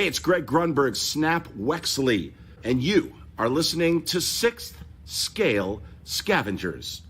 Hey, it's Greg Grunberg, Snap Wexley, and you are listening to 6th Scale Scavengers.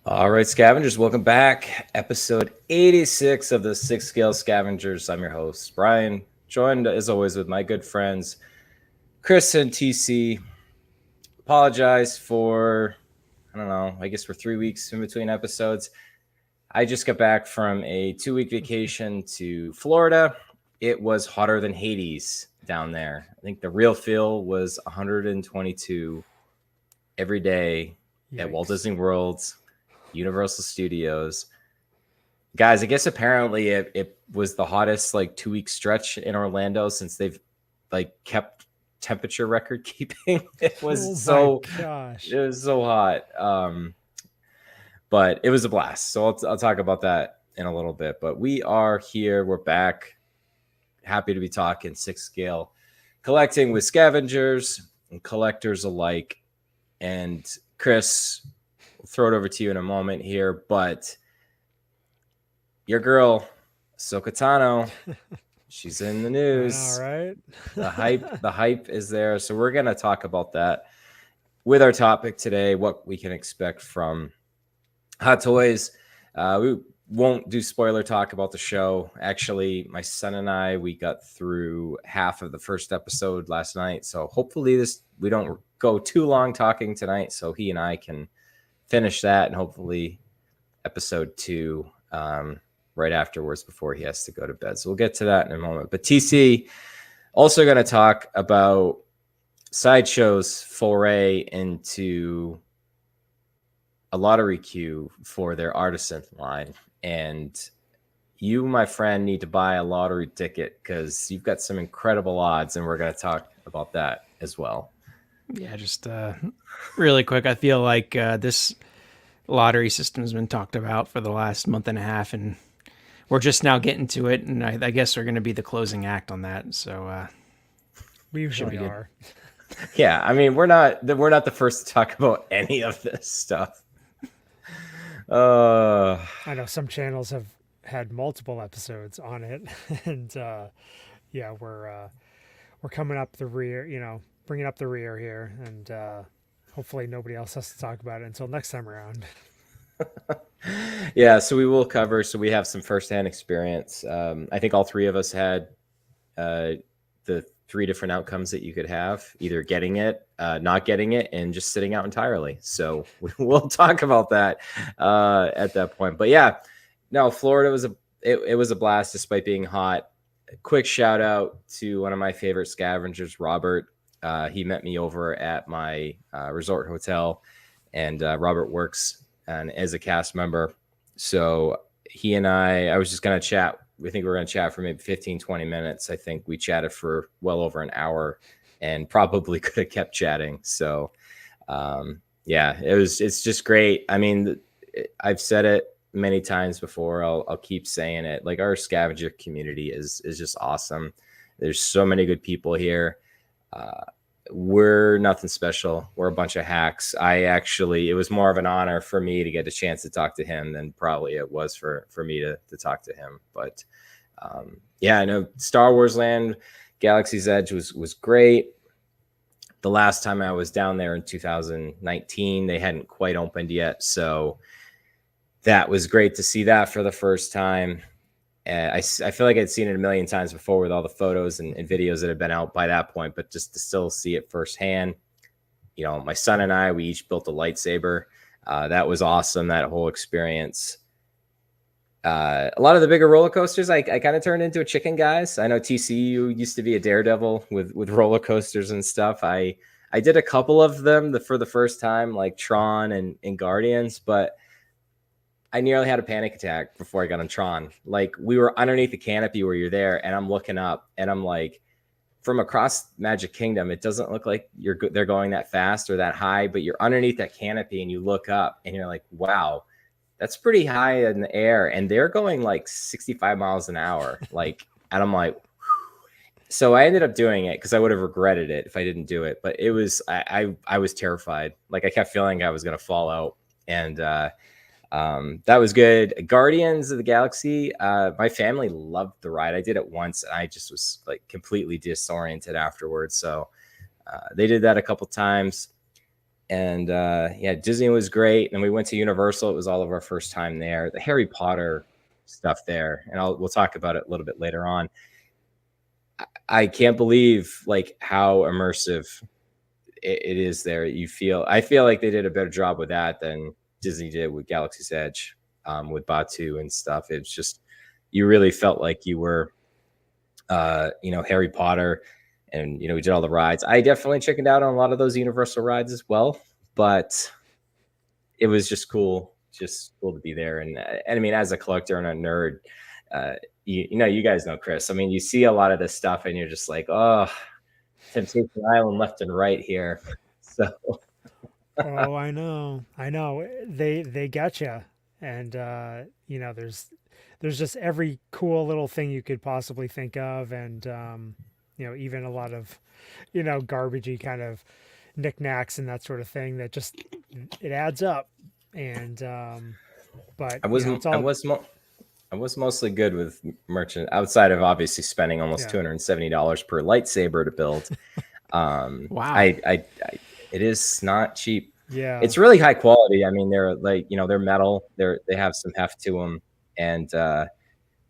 All right, Scavengers, welcome back. Episode 86 of the 6th Scale Scavengers. I'm your host, Bryan, joined as always with my good friends, Chris and TC. Apologize for, I guess we're 3 weeks in between episodes. I just got back from a 2-week vacation to Florida. It was hotter than Hades down there. I think the real feel was 122 every day at Walt Disney World, Universal Studios. Guys, I guess apparently it was the hottest 2-week stretch in Orlando since they've kept temperature record keeping. It was it was so hot. But it was a blast. So I'll talk about that in a little bit. But we are here. We're back. Happy to be talking 6th Scale collecting with Scavengers and collectors alike. And Chris, we'll throw it over to you in a moment here, but your girl, Ahsoka Tano, she's in the news. All right. The hype is there. So we're going to talk about that with our topic today, what we can expect from Hot Toys. We won't do spoiler talk about the show. Actually, my son and I, we got through half of the first episode last night. So hopefully we don't go too long talking tonight. So he and I can finish that and hopefully episode 2 right afterwards before he has to go to bed. So we'll get to that in a moment. But TC also going to talk about Sideshow's foray into a lottery queue for their artisan line. And you, my friend, need to buy a lottery ticket because you've got some incredible odds, and we're going to talk about that as well. Yeah, just really quick. I feel like this lottery system has been talked about for the last month and a half, and we're just now getting to it. And I guess we're going to be the closing act on that. So we usually are. Yeah, I mean, we're not the first to talk about any of this stuff. I know some channels have had multiple episodes on it, and yeah, we're coming up the rear, bringing up the rear here, and hopefully nobody else has to talk about it until next time around. Yeah, so we will cover. So we have some firsthand experience. I think all three of us had the 3 different outcomes that you could have: either getting it, not getting it, and just sitting out entirely. So we'll talk about that at that point. But yeah, no, Florida was a blast despite being hot. A quick shout out to one of my favorite scavengers, Robert. He met me over at my resort hotel, and Robert works as a cast member. So he and I was just going to chat. I think we were going to chat for maybe 15, 20 minutes. I think we chatted for well over an hour and probably could have kept chatting. So, yeah, it's just great. I mean, I've said it many times before. I'll keep saying it. Our scavenger community is just awesome. There's so many good people here. We're nothing special. We're a bunch of hacks. It was more of an honor for me to get a chance to talk to him than probably it was for me to talk to him. But yeah, I know Star Wars Land, Galaxy's Edge was great. The last time I was down there in 2019, they hadn't quite opened yet. So that was great to see that for the first time. I feel like I'd seen it a million times before with all the photos and videos that had been out by that point, but just to still see it firsthand, my son and I, we each built a lightsaber. That was awesome, that whole experience. A lot of the bigger roller coasters, I kind of turned into a chicken, guys. I know TCU used to be a daredevil with roller coasters and stuff. I did a couple of them for the first time, like Tron and Guardians, but I nearly had a panic attack before I got on Tron. We were underneath the canopy where you're there, and I'm looking up, and I'm like, from across Magic Kingdom, it doesn't look like they're going that fast or that high, but you're underneath that canopy and you look up and you're like, wow, that's pretty high in the air. And they're going like 65 miles an hour. Like, and I'm like, so I ended up doing it because I would have regretted it if I didn't do it. But it was, I was terrified. Like I kept feeling I was going to fall out. And that was good. Guardians of the Galaxy. My family loved the ride. I did it once and I just was like completely disoriented afterwards. So they did that a couple times. And yeah, Disney was great. And we went to Universal. It was all of our first time there. The Harry Potter stuff there. And we'll talk about it a little bit later on. I can't believe like how immersive it is there. I feel like they did a better job with that than Disney did with Galaxy's Edge, with Batu and stuff. It's just, you really felt like you were, Harry Potter, and, we did all the rides. I definitely chickened out on a lot of those Universal rides as well, but it was just cool to be there. And I mean, as a collector and a nerd, you guys know Chris. I mean, you see a lot of this stuff and you're just like, oh, Temptation Island left and right here. So. Oh, I know. They get you, and there's just every cool little thing you could possibly think of, and even a lot of garbagey kind of knickknacks and that sort of thing that just it adds up. And but I was mostly good with merchant outside of obviously spending almost $270 per lightsaber to build. Wow. It is not cheap. Yeah, it's really high quality. I mean, they're like, they're metal. They have some heft to them, and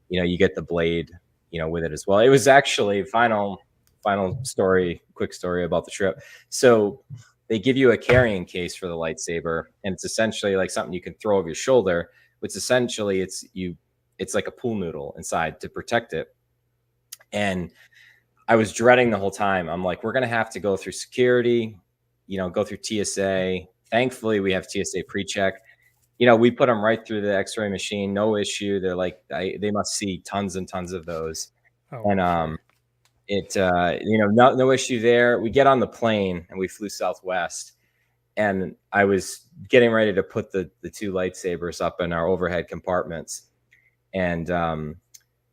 you get the blade, with it as well. It was actually final quick story about the trip. So they give you a carrying case for the lightsaber, and it's essentially like something you can throw over your shoulder. Which essentially it's like a pool noodle inside to protect it. And I was dreading the whole time. I'm like, we're gonna have to go through security. Go through TSA. Thankfully, we have TSA pre-check. We put them right through the X-ray machine, no issue. They're like, they must see tons and tons of those, and no issue there. We get on the plane and we flew Southwest, and I was getting ready to put the two lightsabers up in our overhead compartments, and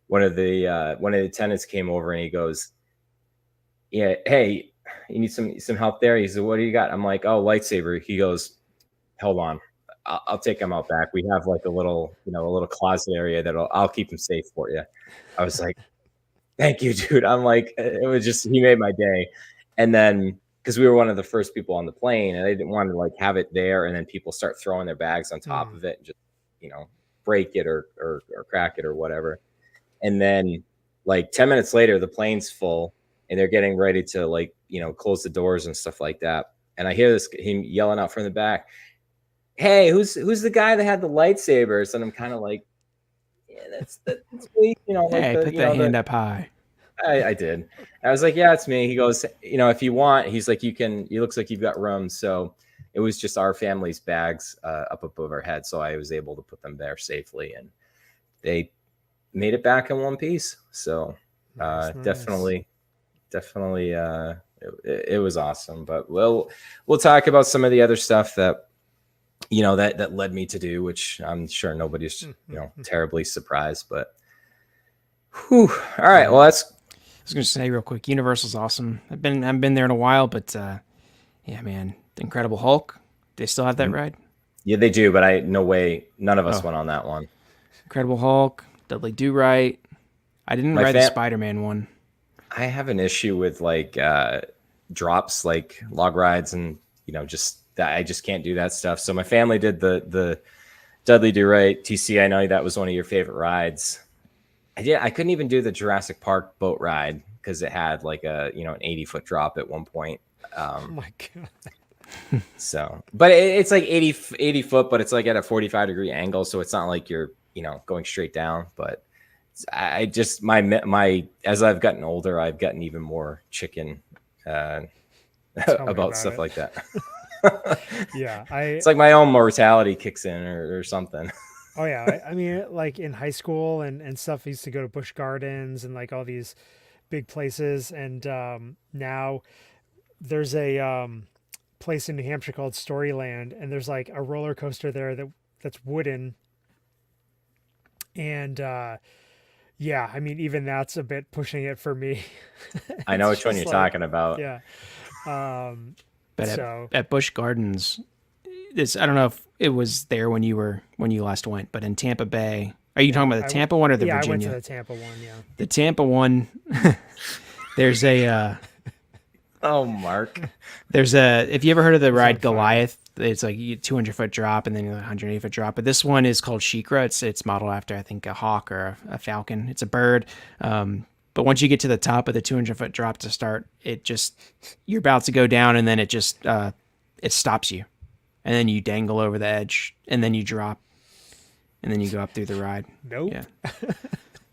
one of the attendants came over and he goes, "Yeah, hey, you need some help there?" He said, "What do you got?" I'm like, "Oh, lightsaber." He goes, "Hold on, I'll take him out back. We have like a little closet area I'll keep him safe for you." I was like, "Thank you, dude." I'm like, it was just, he made my day. And then, because we were one of the first people on the plane, and I didn't want to like have it there and then people start throwing their bags on top of it and just break it or crack it or whatever. And then like 10 minutes later, the plane's full and they're getting ready to like, close the doors and stuff like that. And I hear him yelling out from the back, "Hey, who's the guy that had the lightsabers?" And I'm kind of like, "Yeah, that's me." Hey, put that hand up high. I did. I was like, "Yeah, it's me." He goes, "If you want," he's like, it looks like you've got room. So it was just our family's bags up above our head. So I was able to put them there safely, and they made it back in one piece. So nice. Definitely it was awesome. But we'll talk about some of the other stuff that that led me to do, which I'm sure nobody's terribly surprised. But all right, well, I was gonna say real quick, Universal's awesome. I've been there in a while, but yeah, man, the Incredible Hulk, they still have that ride? Yeah, they do, but no way, none of us went on that one. Incredible Hulk, Dudley Do Right. I didn't ride the Spider-Man one. I have an issue with like drops, like log rides, and just that I just can't do that stuff. So my family did the Dudley Do Right. TC, I know that was one of your favorite rides. I couldn't even do the Jurassic Park boat ride because it had like an 80-foot drop at one point. Oh my god. So, but it's like 80 foot, but it's like at a 45-degree angle, so it's not like you're going straight down. But I just my as I've gotten older, I've gotten even more chicken about stuff like that. Yeah, it's like my own mortality kicks in or something. Oh yeah, I mean, like in high school and stuff, I used to go to Busch Gardens and like all these big places, and now there's a place in New Hampshire called Storyland, and there's like a roller coaster there that's wooden, and yeah, I mean, even that's a bit pushing it for me. I know It's which one just you're like, talking about. yeah. But So at Busch Gardens, I don't know if it was there when you last went, but in Tampa Bay, are you talking about the Tampa one or the yeah, Virginia? I went to the Tampa one. Yeah. The Tampa one, there's a Oh, Mark. if you ever heard of the ride on fire. Goliath, it's like 200-foot drop and then 180-foot drop. But this one is called Shikra. It's modeled after, I think, a hawk or a falcon. It's a bird. But once you get to the top of the 200-foot drop to start, you're about to go down, and then it just it stops you, and then you dangle over the edge, and then you drop, and then you go up through the ride. Nope. Yeah,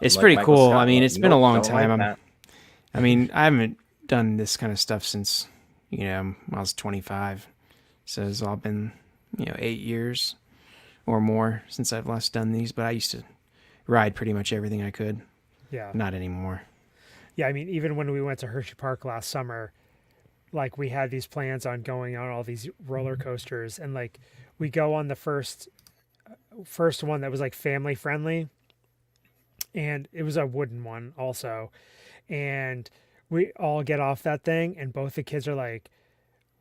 it's Like pretty Michael cool. Scott I mean, was. it's been a Nope, long don't like time. that. I mean, I haven't done this kind of stuff since I was 25, so it's all been 8 years or more since I've last done these. But I used to ride pretty much everything I could. Yeah. Not anymore. Yeah, I mean, even when we went to Hershey Park last summer, like we had these plans on going on all these roller coasters, and like we go on the first one that was like family friendly, and it was a wooden one also, and we all get off that thing, and both the kids are like,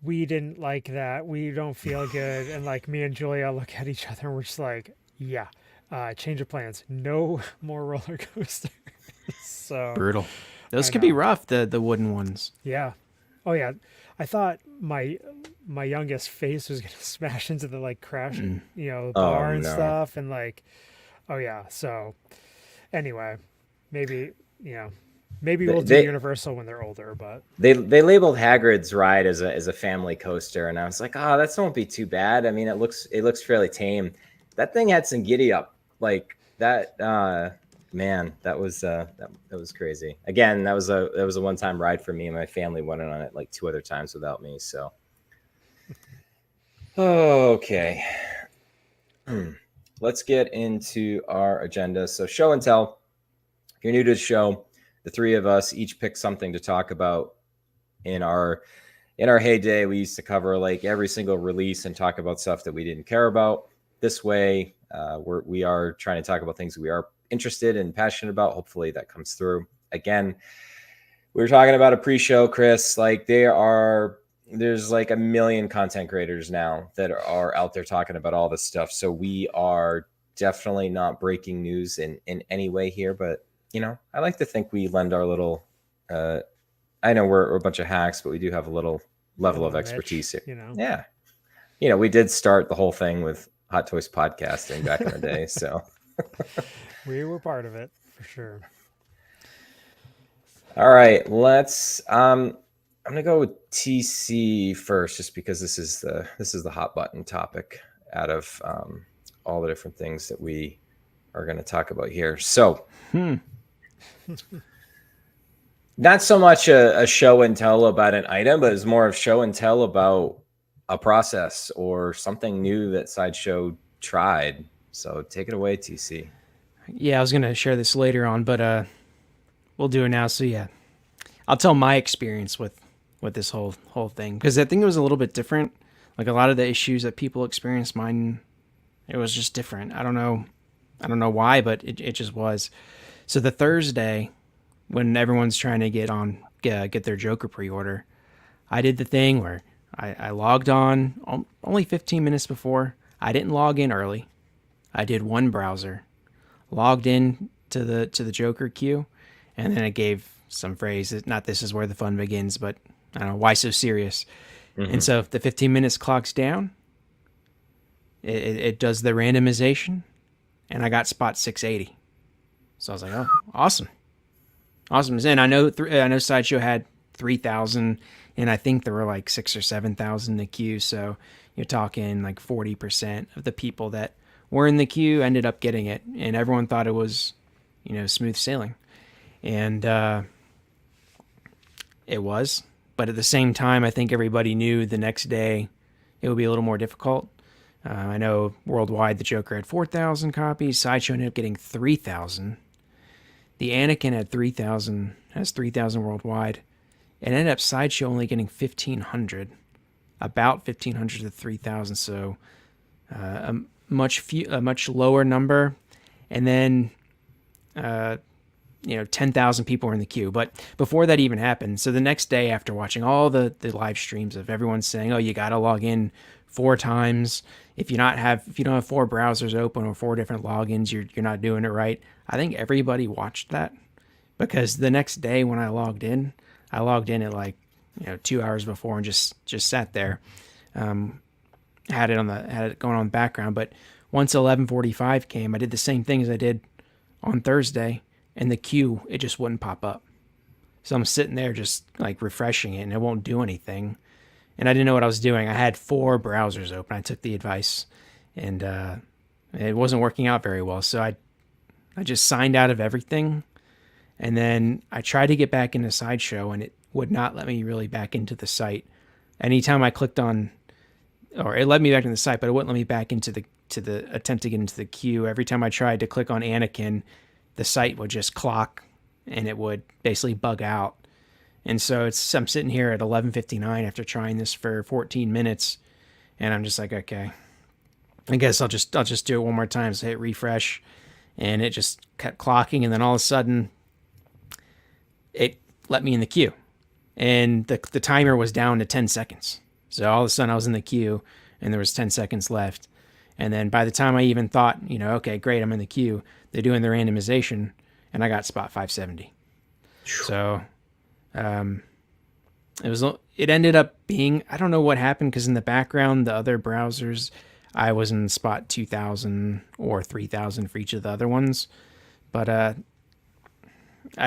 we didn't like that, we don't feel good, and like me and Julia look at each other and we're just like, yeah, change of plans, no more roller coasters. So Brutal. Those I could be know. rough, the wooden ones. Yeah. Oh yeah. I thought my youngest face was gonna smash into the like crash, bar and no. stuff, and like, oh yeah. So anyway, maybe we'll do Universal when they're older, but They labeled Hagrid's ride as a family coaster, and I was like, oh, that won't be too bad. I mean, it looks fairly tame. That thing had some giddy up, like that. Man, that was crazy. Again, that was a one-time ride for me, and my family went on it like 2 other times without me. So, okay, let's get into our agenda. So, show and tell. If you're new to the show, the three of us each pick something to talk about. In our heyday, we used to cover like every single release and talk about stuff that we didn't care about. This way, we are trying to talk about things that we are interested and passionate about. Hopefully that comes through. Again, we were talking about a pre-show, Chris. Like there's like a million content creators now that are out there talking about all this stuff. So we are definitely not breaking news in any way here, but I like to think we lend our little I know we're a bunch of hacks, but we do have a little level of expertise here. Yeah. We did start the whole thing with Hot Toys podcasting back in the day. So we were part of it for sure. All right, let's. I'm gonna go with TC first, just because this is the hot button topic out of all the different things that we are going to talk about here. So, not so much a show and tell about an item, but it's more of show and tell about a process or something new that Sideshow tried. So, take it away, TC. Yeah, I was going to share this later on, but we'll do it now. So yeah, I'll tell my experience with this whole thing, because I think it was a little bit different. Like a lot of the issues that people experienced, mine, it was just different. I don't know why, but it just was. So the Thursday when everyone's trying to get their Joker pre-order, I did the thing where I logged on only 15 minutes before. I didn't log in early. I did one browser, logged in to the Joker queue, and then I gave some phrase, not this is where the fun begins, but I don't know, why so serious? Mm-hmm. And so if the 15 minutes clocks down, it does the randomization, and I got spot 680. So I was like, oh, awesome. And I know Sideshow had 3,000, and I think there were like 6,000 or 7,000 in the queue. So you're talking like 40% of the people that were in the queue ended up getting it, and everyone thought it was, smooth sailing. And it was. But at the same time, I think everybody knew the next day it would be a little more difficult. I know worldwide the Joker had 4,000 copies. Sideshow ended up getting 3,000. The Anakin had 3,000, has 3,000 worldwide. It ended up Sideshow only getting 1,500, about 1,500 to 3,000. So a much lower number. And then 10,000 people were in the queue. But before that even happened, so the next day after watching all the live streams of everyone saying, oh, you got to log in 4 times. If you don't have 4 browsers open or 4 different logins, you're not doing it right. I think everybody watched that, because the next day when I logged in at like 2 hours before and just sat there, had it going on in the background. But once 11:45 came, I did the same thing as I did on Thursday, and the queue, it just wouldn't pop up. So I'm sitting there just like refreshing it, and it won't do anything. And I didn't know what I was doing. I had 4 browsers open. I took the advice, and it wasn't working out very well. So I just signed out of everything, and then I tried to get back into Sideshow, and it would not let me really back into the site. Anytime I clicked on, or it let me back into the site, but it wouldn't let me back into the attempt to get into the queue. Every time I tried to click on Anakin, the site would just clock, and it would basically bug out. And so I'm sitting here at 11:59 after trying this for 14 minutes, and I'm just like, okay, I guess I'll just do it one more time. So hit refresh, and it just kept clocking, and then all of a sudden, it let me in the queue, and the timer was down to 10 seconds. So all of a sudden, I was in the queue, and there was 10 seconds left. And then by the time I even thought, okay, great, I'm in the queue, they're doing the randomization, and I got spot 570. So it ended up being, I don't know what happened, because in the background, the other browsers, I was in spot 2,000 or 3,000 for each of the other ones. But I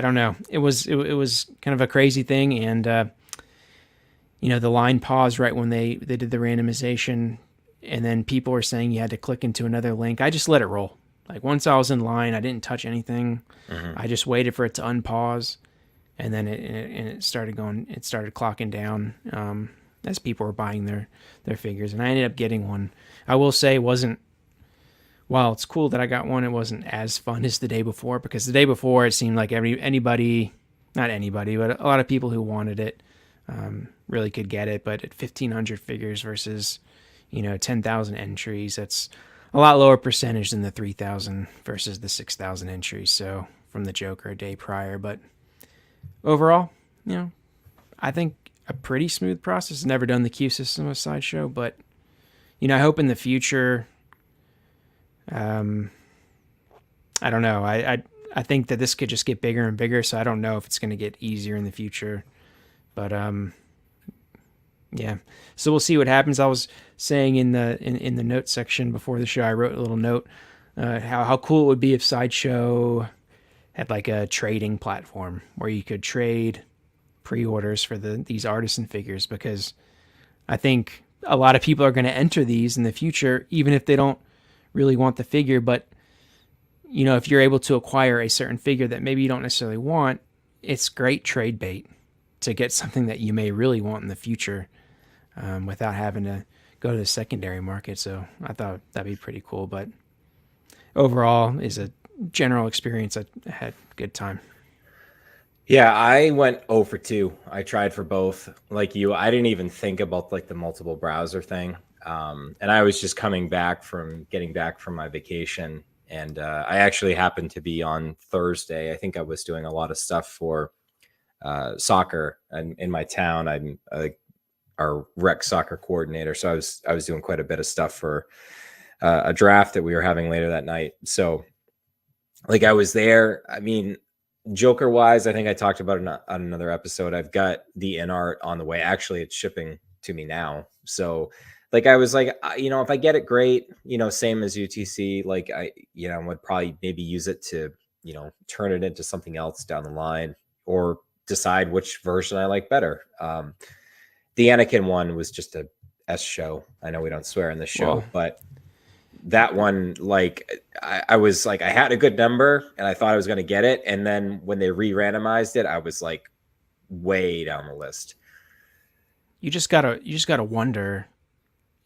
don't know. It was kind of a crazy thing, and the line paused right when they did the randomization. And then people were saying you had to click into another link. I just let it roll. Like once I was in line, I didn't touch anything. Mm-hmm. I just waited for it to unpause, and then it started going. It started clocking down as people were buying their figures, and I ended up getting one. I will say while it's cool that I got one, it wasn't as fun as the day before, because the day before it seemed like anybody, not anybody, but a lot of people who wanted it really could get it. But at 1,500 figures versus 10,000 entries, that's a lot lower percentage than the 3,000 versus the 6,000 entries. So from the Joker a day prior, but overall, I think a pretty smooth process. Never done the queue system with Sideshow, but I hope in the future. I don't know. I think that this could just get bigger and bigger. So I don't know if it's going to get easier in the future, but yeah. So we'll see what happens. I was saying in the notes section before the show, I wrote a little note how cool it would be if Sideshow had like a trading platform where you could trade pre-orders for these artisan figures, because I think a lot of people are going to enter these in the future, even if they don't really want the figure. But if you're able to acquire a certain figure that maybe you don't necessarily want, it's great trade bait to get something that you may really want in the future, without having to go to the secondary market. So I thought that'd be pretty cool. But overall, is a general experience. I had a good time. Yeah, I went 0 for 2. I tried for both. Like you, I didn't even think about like the multiple browser thing. And I was just getting back from my vacation. And I actually happened to be on Thursday. I think I was doing a lot of stuff for soccer in my town. I'm our rec soccer coordinator. So I was doing quite a bit of stuff for a draft that we were having later that night. So like I was there. I mean, Joker wise, I think I talked about it on another episode. I've got the INART on the way. Actually, it's shipping to me now. So like I was like, if I get it, great. Same as UTC. Like I would probably maybe use it to turn it into something else down the line, or decide which version I like better. The Anakin one was just a S show. I know we don't swear in this show, but that one, like I was like, I had a good number and I thought I was going to get it. And then when they re-randomized it, I was like way down the list. You just gotta wonder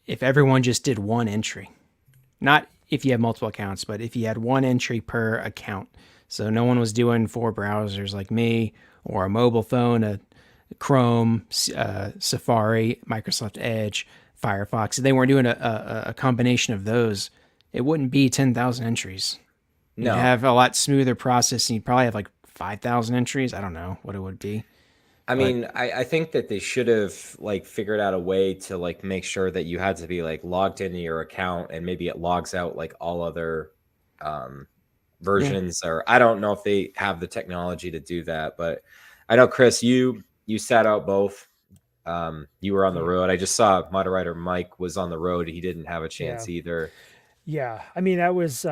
if everyone just did one entry, not if you have multiple accounts, but if you had one entry per account. So no one was doing 4 browsers like me, or a mobile phone, a Chrome, Safari, Microsoft Edge, Firefox. If they weren't doing a combination of those, it wouldn't be 10,000 entries. You'd No, have a lot smoother process, and you'd probably have like 5,000 entries. I don't know what it would be. I But mean, I think that they should have like figured out a way to like make sure that you had to be like logged into your account, and maybe it logs out like all other um, yeah, versions. Or I don't know if they have the technology to do that, but I know Chris, you sat out both. You were on the Yeah. road. I just saw moderator Mike was on the road. He didn't have a Yeah. chance either. Yeah. I mean, that was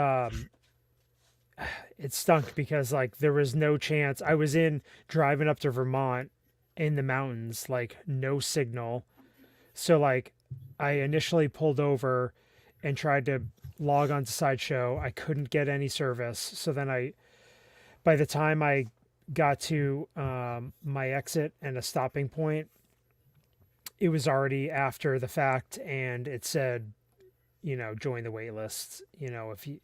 it stunk because like there was no chance. I was in driving up to Vermont in the mountains, like no signal. So like I initially pulled over and tried to log on to Sideshow. I couldn't get any service. So then by the time I got to my exit and a stopping point, it was already after the fact, and it said, join the wait list, if you,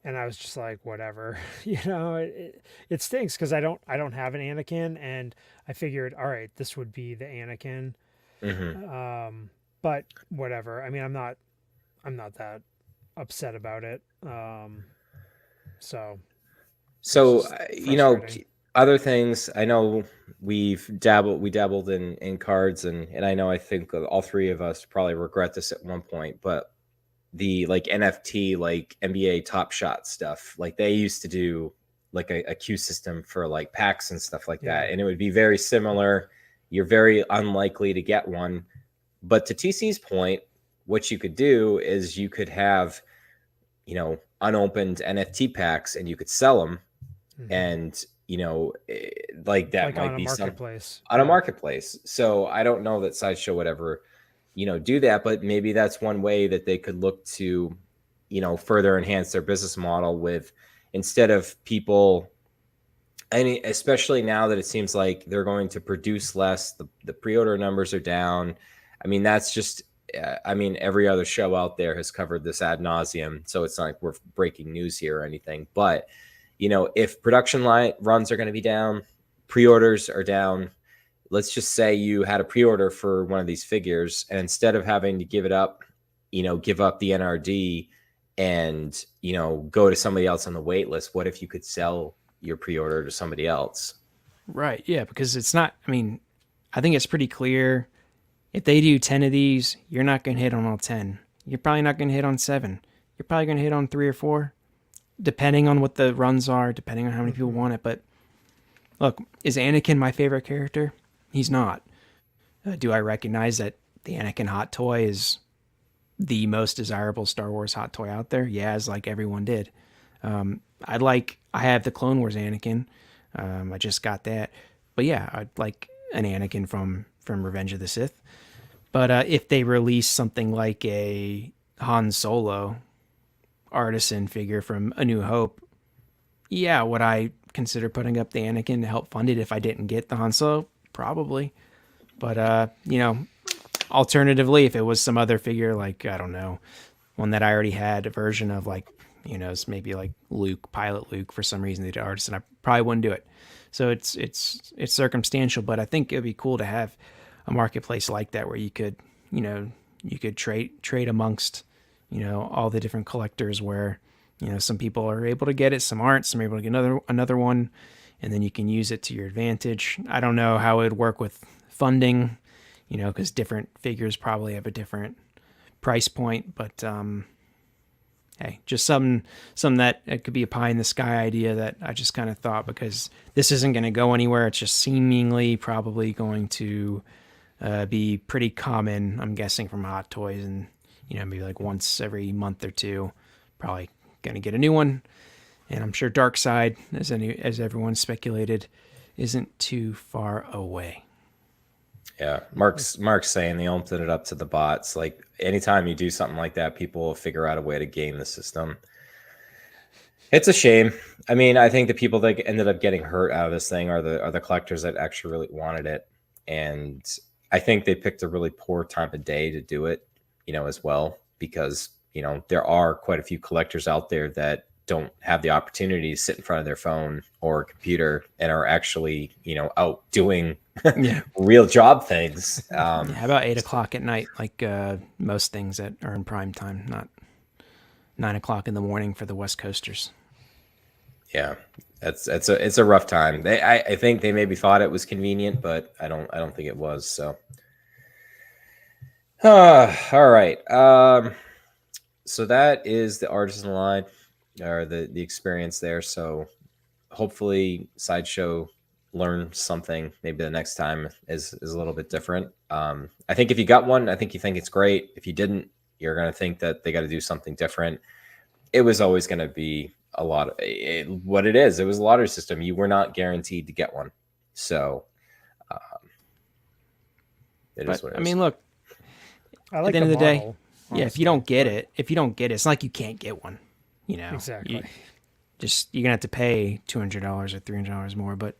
and I was just like, whatever, it stinks because I don't have an Anakin, and I figured, all right, this would be the Anakin. Hmm. But whatever. I mean, I'm not that upset about it. So So, just frustrating. other things, I know we dabbled in cards, and I know I think all three of us probably regret this at one point, but the like NFT, like NBA Top Shot stuff, like they used to do like a queue system for like packs and stuff like Yeah. that, and it would be very similar. You're very unlikely to get one, but to TC's point, what you could do is you could have, unopened NFT packs, and you could sell them, Hmm. and like that Like on might a be some marketplace. on a Yeah. marketplace. So I don't know that Sideshow would ever do that, but maybe that's one way that they could look to further enhance their business model with, instead of people, and especially now that it seems like they're going to produce less, the pre-order numbers are down. I mean, that's just I mean, every other show out there has covered this ad nauseum, so it's not like we're breaking news here or anything. But if production line runs are going to be down, pre-orders are down. Let's just say you had a pre-order for one of these figures, and instead of having to give it up, give up the NRD and go to somebody else on the wait list, what if you could sell your pre-order to somebody else? right. Yeah, because it's not, I mean, I think it's pretty clear. If they do 10 of these, you're not going to hit on all 10. You're probably not going to hit on 7. You're probably going to hit on 3 or 4, depending on what the runs are, depending on how many people Hmm. want it. But look, is Anakin my favorite character? He's not. Do I recognize that the Anakin hot toy is the most desirable Star Wars hot toy out there? Yeah, as like everyone did. I have the Clone Wars Anakin. I just got that. But yeah, I'd like an Anakin from Revenge of the Sith. But if they release something like a Han Solo artisan figure from A New Hope, yeah, would I consider putting up the Anakin to help fund it if I didn't get the Han Solo? Probably. But alternatively, if it was some other figure, like I don't know, one that I already had a version of, like it's maybe like Luke, Pilot Luke, for some reason they did artisan, I probably wouldn't do it. So it's circumstantial, but I think it'd be cool to have a marketplace like that where you could trade amongst all the different collectors, where some people are able to get it, some aren't, some are able to get another one, and then you can use it to your advantage. I don't know how it would work with funding, because different figures probably have a different price point, but hey, just something that it could be a pie in the sky idea that I just kind of thought, because this isn't going to go anywhere. It's just seemingly probably going to be pretty common, I'm guessing, from Hot Toys, and maybe like once every month or two, probably going to get a new one. And I'm sure Dark Side, as everyone speculated, isn't too far away. Yeah, Mark's saying they opened it up to the bots. Like anytime you do something like that, people will figure out a way to game the system. It's a shame. I mean, I think the people that ended up getting hurt out of this thing are the collectors that actually really wanted it, and I think they picked a really poor time of day to do it, as well, because there are quite a few collectors out there that don't have the opportunity to sit in front of their phone or computer and are actually, out doing Yeah. real job things. How about 8 o'clock at night, like most things that are in prime time, not 9 o'clock in the morning for the West Coasters. Yeah, it's a rough time. I think they maybe thought it was convenient, but I don't think it was. So, all right. So that is the artisan line, or the experience there. So hopefully Sideshow learns something. Maybe the next time is a little bit different. I think if you got one, I think you think it's great. If you didn't, you're gonna think that they got to do something different. It was always going to be a lot of what it is. It was a lottery system. You were not guaranteed to get one. So it is what it is. I mean, look, I like at the end of the day, model, yeah, if you don't get it, it's not like you can't get one, Exactly. You're gonna have to pay $200 or $300 more, but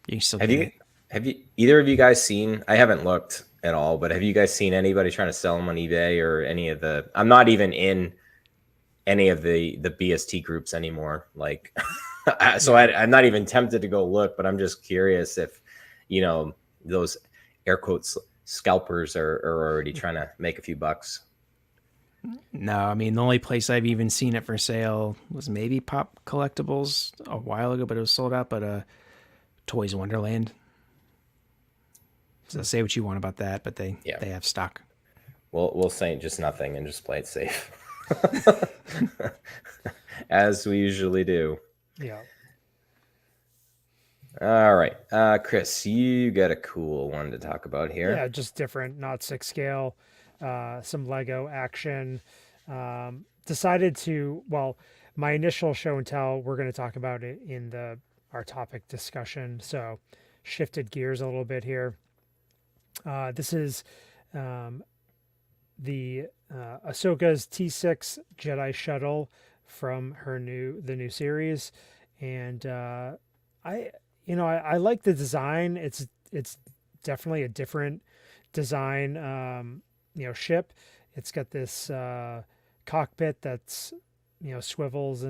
you can still get it. Have you either of you guys seen, I haven't looked at all, but have you guys seen anybody trying to sell them on eBay or any of the, I'm not even in any of the BST groups anymore. Like, so I'm not even tempted to go look, but I'm just curious if, those air quotes scalpers are already trying to make a few bucks. No, I mean, the only place I've even seen it for sale was maybe Pop Collectibles a while ago, but it was sold out. But Toys Wonderland. So say what you want about that, but they have stock. We'll say just nothing and just play it safe. As we usually do. Yeah. All right. Chris, you got a cool one to talk about here. Yeah, just different, not 6 scale, some Lego action. Decided to, my initial show and tell, we're going to talk about it in our topic discussion. So shifted gears a little bit here. This is the Ahsoka's T6 Jedi shuttle from the new series, and I like the design. It's definitely a different design, ship. It's got this cockpit that's swivels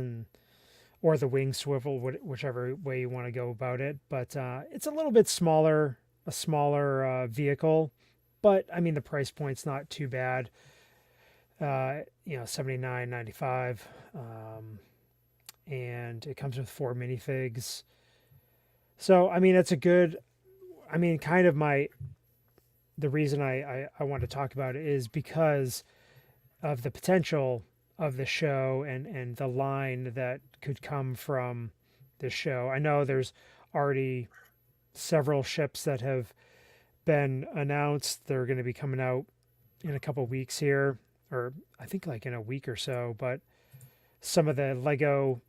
or the wing swivel, whichever way you want to go about it. But it's a little bit smaller, a smaller vehicle. But I mean, the price point's not too bad. $79.95, and it comes with 4 minifigs. So I mean, it's a good. I mean, kind of the reason I want to talk about it is because of the potential of the show and the line that could come from the show. I know there's already several ships that have been announced. They're going to be coming out in a couple weeks here, or I think like in a week or so. But some of the Lego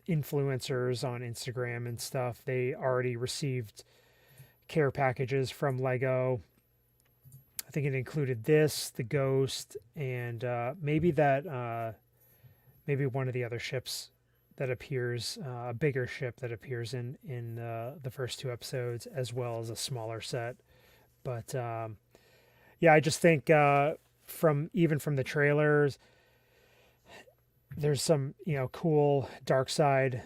influencers on Instagram and stuff, they already received care packages from Lego. I think it included the Ghost, and maybe one of the other ships that appears, a bigger ship that appears in the first 2 episodes, as well as a smaller set. But I just think from the trailers, there's some cool dark side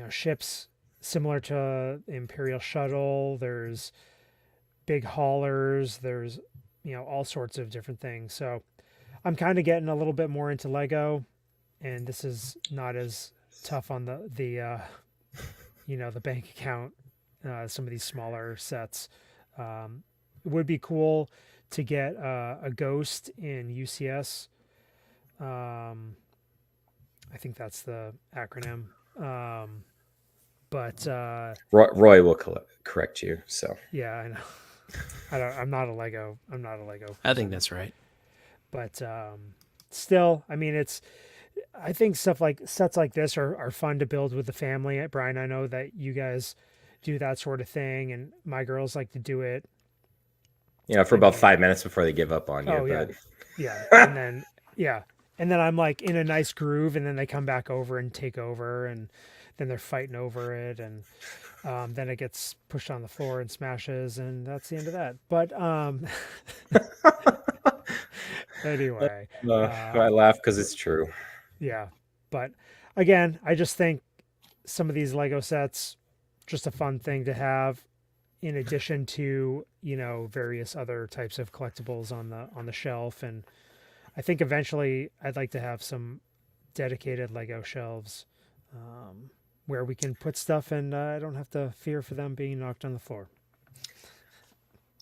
ships similar to the Imperial shuttle. There's big haulers. There's all sorts of different things. So I'm kind of getting a little bit more into Lego, and this is not as tough on the the bank account. Some of these smaller sets. It would be cool to get a Ghost in UCS. I think that's the acronym. But Roy will correct you. So yeah, I know. I'm not a Lego. I think that's right. But still, I mean, I think sets like this are fun to build with the family. Bryan, I know that you guys do that sort of thing, and my girls like to do it. For about 5 minutes before they give up on you. Oh, but... yeah. And then I'm like in a nice groove, and then they come back over and take over, and then they're fighting over it, and then it gets pushed on the floor and smashes, and that's the end of that. But Anyway, I laugh because it's true. yeah. But again, I just think some of these Lego sets, just a fun thing to have in addition to, various other types of collectibles on the shelf. And I think eventually I'd like to have some dedicated Lego shelves where we can put stuff and I don't have to fear for them being knocked on the floor.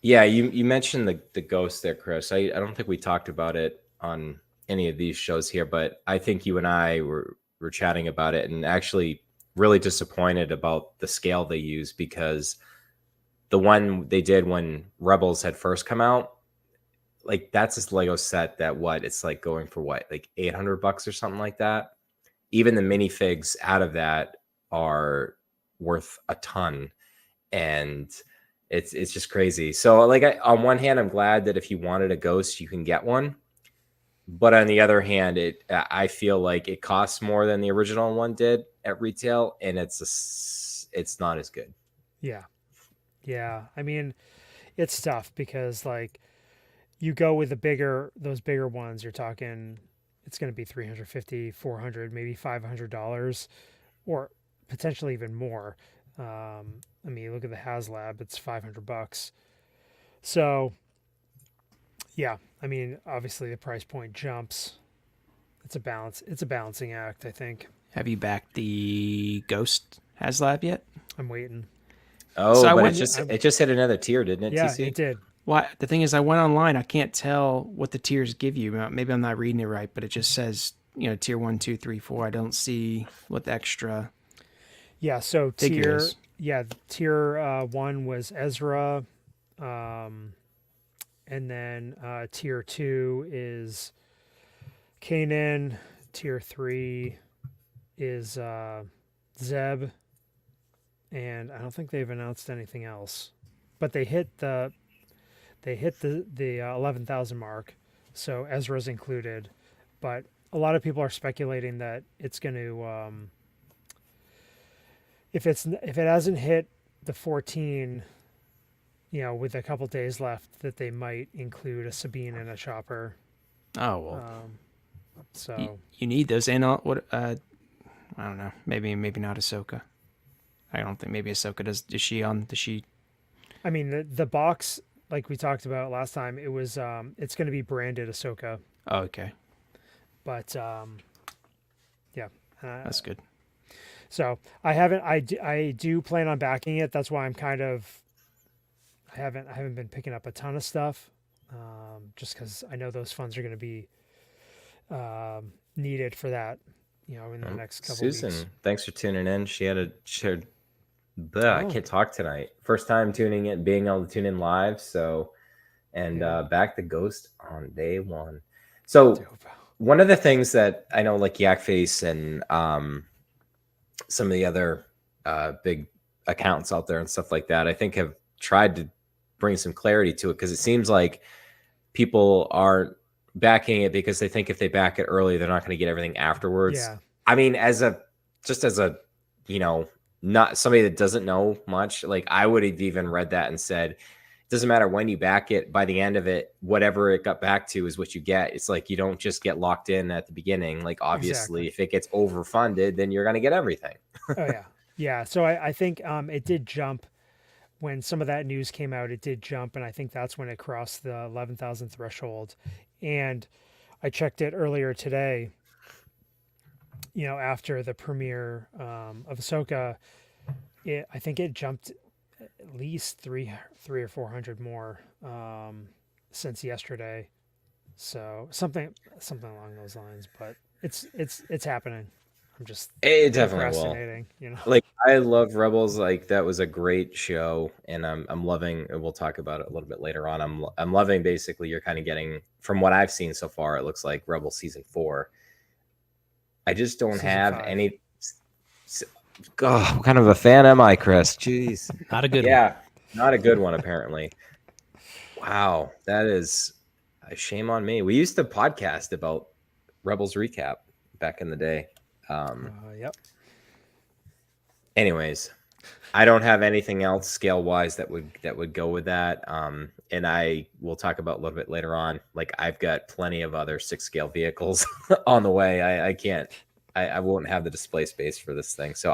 Yeah, you mentioned the ghost there, Chris. I don't think we talked about it on any of these shows here, but I think you and I were chatting about it and actually really disappointed about the scale they use, because the one they did when Rebels had first come out, like that's this Lego set that it's like going for like $800 or something like that. Even the minifigs out of that are worth a ton, and it's just crazy. So like on one hand, I'm glad that if you wanted a ghost, you can get one. But on the other hand, I feel like it costs more than the original one did at retail, and it's not as good. Yeah. Yeah. I mean, it's tough because like you go with those bigger ones, you're talking, it's going to be $350, $400, maybe $500, or potentially even more. I mean, look at the HasLab, it's $500. So yeah, I mean, obviously the price point jumps. It's a balancing act, I think. Have you backed the Ghost HasLab yet? I'm waiting. Oh, So but it just hit another tier, didn't it? Yeah, TC? it did. Well, the thing is, I went online. I can't tell what the tiers give you. Maybe I'm not reading it right, but it just says, tier 1, 2, 3, 4. I don't see what the extra. Yeah, so figures. tier 1 was Ezra, and then tier 2 is Kanan. Tier 3 is Zeb, and I don't think they've announced anything else, but they hit the 11,000 mark, so Ezra's included. But a lot of people are speculating that it's going to, if it hasn't hit the 14, with a couple days left, that they might include a Sabine and a Chopper. Oh well. So you need those, and what? I don't know. Maybe not Ahsoka. I don't think maybe Ahsoka does. Is she on the sheet? I mean, the box, like we talked about last time, it was it's going to be branded Ahsoka. Oh, okay. But yeah, That's good. So I do plan on backing it. That's why I'm kind of I haven't been picking up a ton of stuff, just because I know those funds are going to be needed for that, in the next couple Susan, weeks. thanks for tuning in. I can't talk tonight. First time tuning in, being able to tune in live. So, and back the Ghost on day one. So one of the things that I know, like Yakface and some of the other big accounts out there and stuff like that, I think have tried to bring some clarity to it, because it seems like people aren't backing it because they think if they back it early, they're not going to get everything afterwards. Yeah. I mean, as a not somebody that doesn't know much, like I would have even read that and said, it doesn't matter when you back it, by the end of it, whatever it got back to is what you get. It's like, you don't just get locked in at the beginning. Like, obviously, if it gets overfunded, then you're going to get everything. Oh yeah. Yeah. So I think it did jump when some of that news came out. It did jump, and I think that's when it crossed the 11,000 threshold. And I checked it earlier today, after the premiere of Ahsoka. I think it jumped at least three or 400 more since yesterday. So something along those lines. But it's happening. I'm just It definitely procrastinating, Like, I love Rebels. Like, that was a great show, and I'm loving. And we'll talk about it a little bit later on. I'm loving. Basically, you're kind of getting, from what I've seen so far, it looks like Rebels season 4. I just don't have 5. any. God, what kind of a fan am I, Chris? Jeez, Not a good one. Yeah, not a good one apparently. Wow, that is a shame on me. We used to podcast about Rebels recap back in the day. Yep. Anyways, I don't have anything else scale wise that would go with that. And I will talk about a little bit later on. Like I've got plenty of other 6 scale vehicles on the way. I can't. I won't have the display space for this thing. So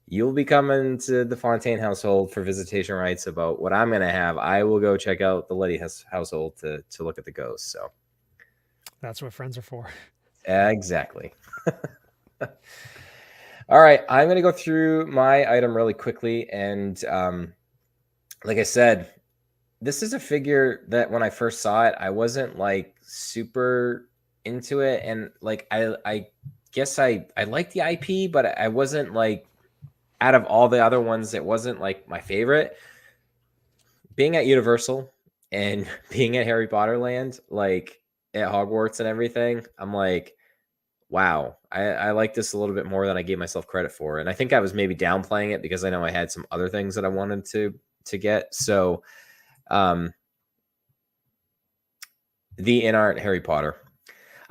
you'll be coming to the Fontaine household for visitation rights about what I'm gonna have. I will go check out the Letty household to look at the ghosts. So That's what friends are for. exactly. All right, I'm going to go through my item really quickly. And like I said, this is a figure that when I first saw it, I wasn't like super into it. And like, I guess I like the IP, but I wasn't like, out of all the other ones, it wasn't like my favorite. Being at Universal and being at Harry Potter Land, like at Hogwarts and everything, I'm like, wow, I like this a little bit more than I gave myself credit for. And I think I was maybe downplaying it because I know I had some other things that I wanted to get. So the INART Harry Potter.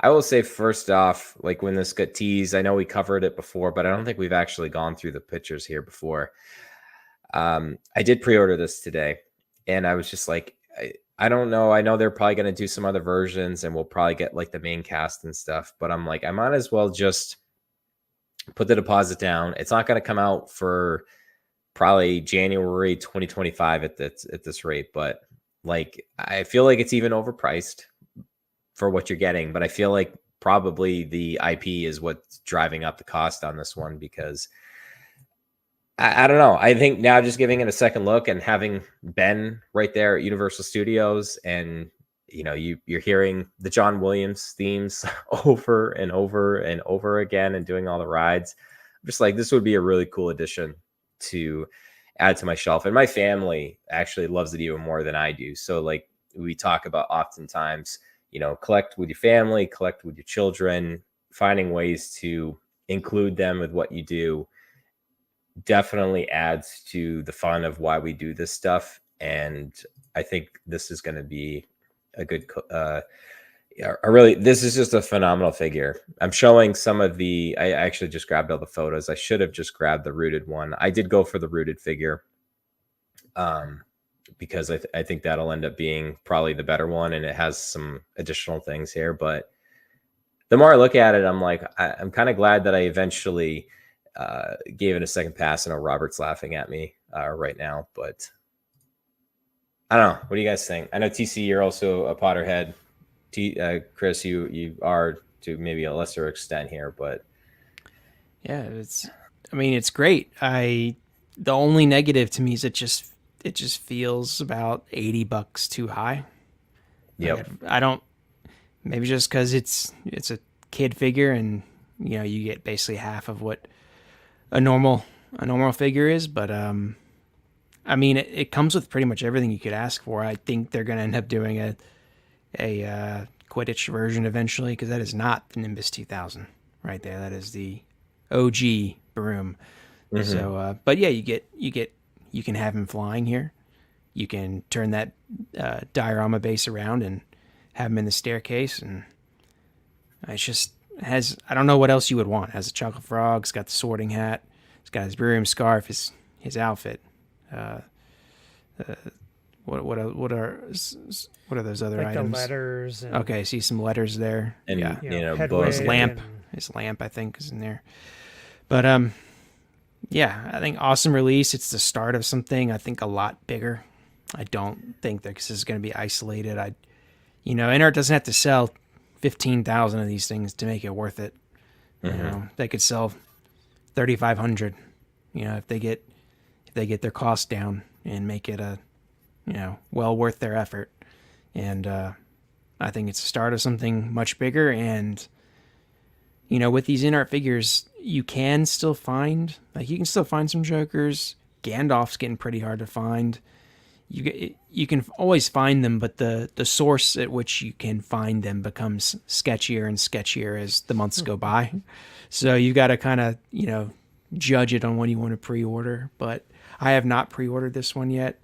I will say first off, like when this got teased, I know we covered it before, but I don't think we've actually gone through the pictures here before. I did pre-order this today, and I was just like, I don't know. I know they're probably going to do some other versions and we'll probably get like the main cast and stuff, but I'm like, I might as well just put the deposit down. It's not going to come out for probably January 2025 at this rate, but like, I feel like it's even overpriced for what you're getting, but I feel like probably the IP is what's driving up the cost on this one because I don't know. I think now just giving it a second look and having been right there at Universal Studios and, you know, you're hearing the John Williams themes over and over and over again and doing all the rides. I'm just like, this would be a really cool addition to add to my shelf. And my family actually loves it even more than I do. So like we talk about oftentimes, you know, collect with your family, collect with your children, finding ways to include them with what you do definitely adds to the fun of why we do this stuff. And I think this is going to be a good, this is just a phenomenal figure. I'm showing some of I actually just grabbed all the photos. I should have just grabbed the rooted one. I did go for the rooted figure because I think that'll end up being probably the better one. And it has some additional things here, but the more I look at it, I'm like, I'm kind of glad that I eventually gave it a second pass. I know Robert's laughing at me right now, but I don't know. What do you guys think? I know TC, you're also a Potterhead. Chris, you are to maybe a lesser extent here, but yeah, it's great. The only negative to me is it just feels about $80 too high. yep. Like, I don't, maybe just because it's a kid figure and you know you get basically half of what a normal figure is, but I mean it comes with pretty much everything you could ask for. I think they're going to end up doing a Quidditch version eventually because that is not the Nimbus 2000 right there. That is the OG broom. Mm-hmm. So, but yeah, you can have him flying here. You can turn that diorama base around and have him in the staircase, and it's just I don't know what else you would want. It has a chocolate frog. It's got the sorting hat. It's got his broom scarf. His outfit. What are those other like items? The letters. And, okay, I see some letters there. And yeah, you know, both lamp. His lamp, I think, is in there. But yeah, I think awesome release. It's the start of something I think a lot bigger. I don't think that this is going to be isolated. INART doesn't have to sell 15,000 of these things to make it worth it. Mm-hmm. You know, they could sell 3,500. You know, if they get their costs down and make it well worth their effort. And I think it's the start of something much bigger. And you know, with these INART figures, you can still find some jokers. Gandalf's getting pretty hard to find. You can always find them, but the source at which you can find them becomes sketchier and sketchier as the months go by. So you got to kind of, judge it on when you want to pre-order. But I have not pre-ordered this one yet.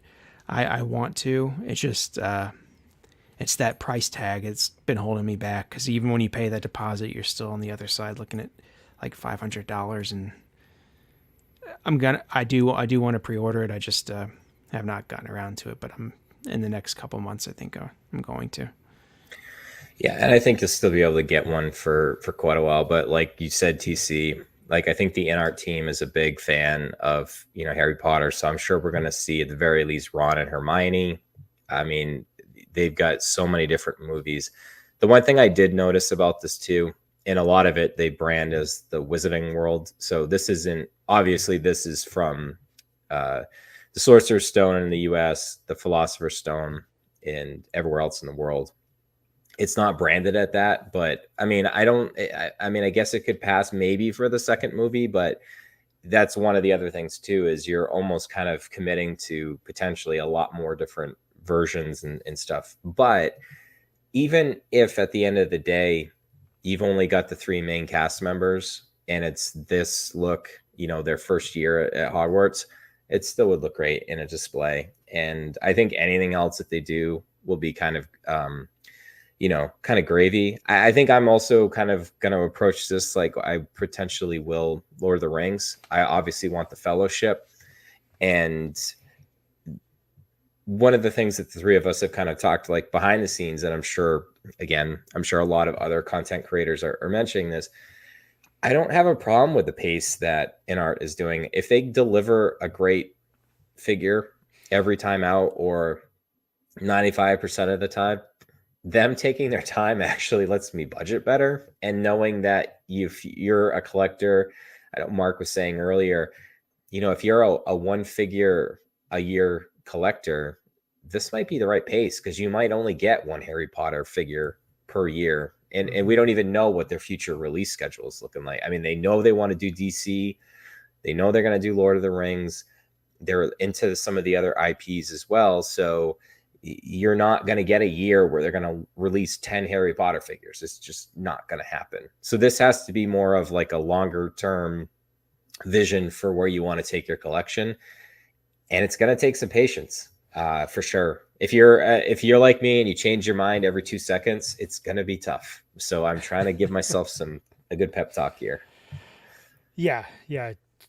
I want to. It's just it's that price tag. It's been holding me back because even when you pay that deposit, you're still on the other side looking at like $500, and I do want to pre-order it. I just have not gotten around to it, but I'm in the next couple months. I think I'm going to. Yeah, and I think you'll still be able to get one for quite a while. But like you said, TC, like I think the INART team is a big fan of Harry Potter, so I'm sure we're going to see at the very least Ron and Hermione. I mean, they've got so many different movies. The one thing I did notice about this too, and a lot of it they brand as the Wizarding World. So this isn't, obviously this is from the Sorcerer's Stone in the US, the Philosopher's Stone and everywhere else in the world. It's not branded at that, but I mean, I guess it could pass maybe for the second movie, but that's one of the other things too, is you're almost kind of committing to potentially a lot more different versions and stuff. But even if at the end of the day, you've only got the 3 main cast members and it's this look, their first year at Hogwarts, it still would look great in a display. And I think anything else that they do will be kind of, kind of gravy. I think I'm also kind of going to approach this like I potentially will Lord of the Rings. I obviously want the Fellowship. And one of the things that the 3 of us have kind of talked like behind the scenes, and I'm sure a lot of other content creators are mentioning this. I don't have a problem with the pace that INART is doing. If they deliver a great figure every time out or 95% of the time, them taking their time actually lets me budget better. And knowing that if you're a collector, I know Mark was saying earlier, if you're a 1 figure a year collector, this might be the right pace because you might only get 1 Harry Potter figure per year. And we don't even know what their future release schedule is looking like. I mean, they know they want to do DC. They know they're going to do Lord of the Rings. They're into some of the other IPs as well. So you're not going to get a year where they're going to release 10 Harry Potter figures. It's just not going to happen. So this has to be more of like a longer term vision for where you want to take your collection. And it's going to take some patience for sure. If you're like me and you change your mind every 2 seconds, it's going to be tough. So I'm trying to give myself a good pep talk here. Yeah.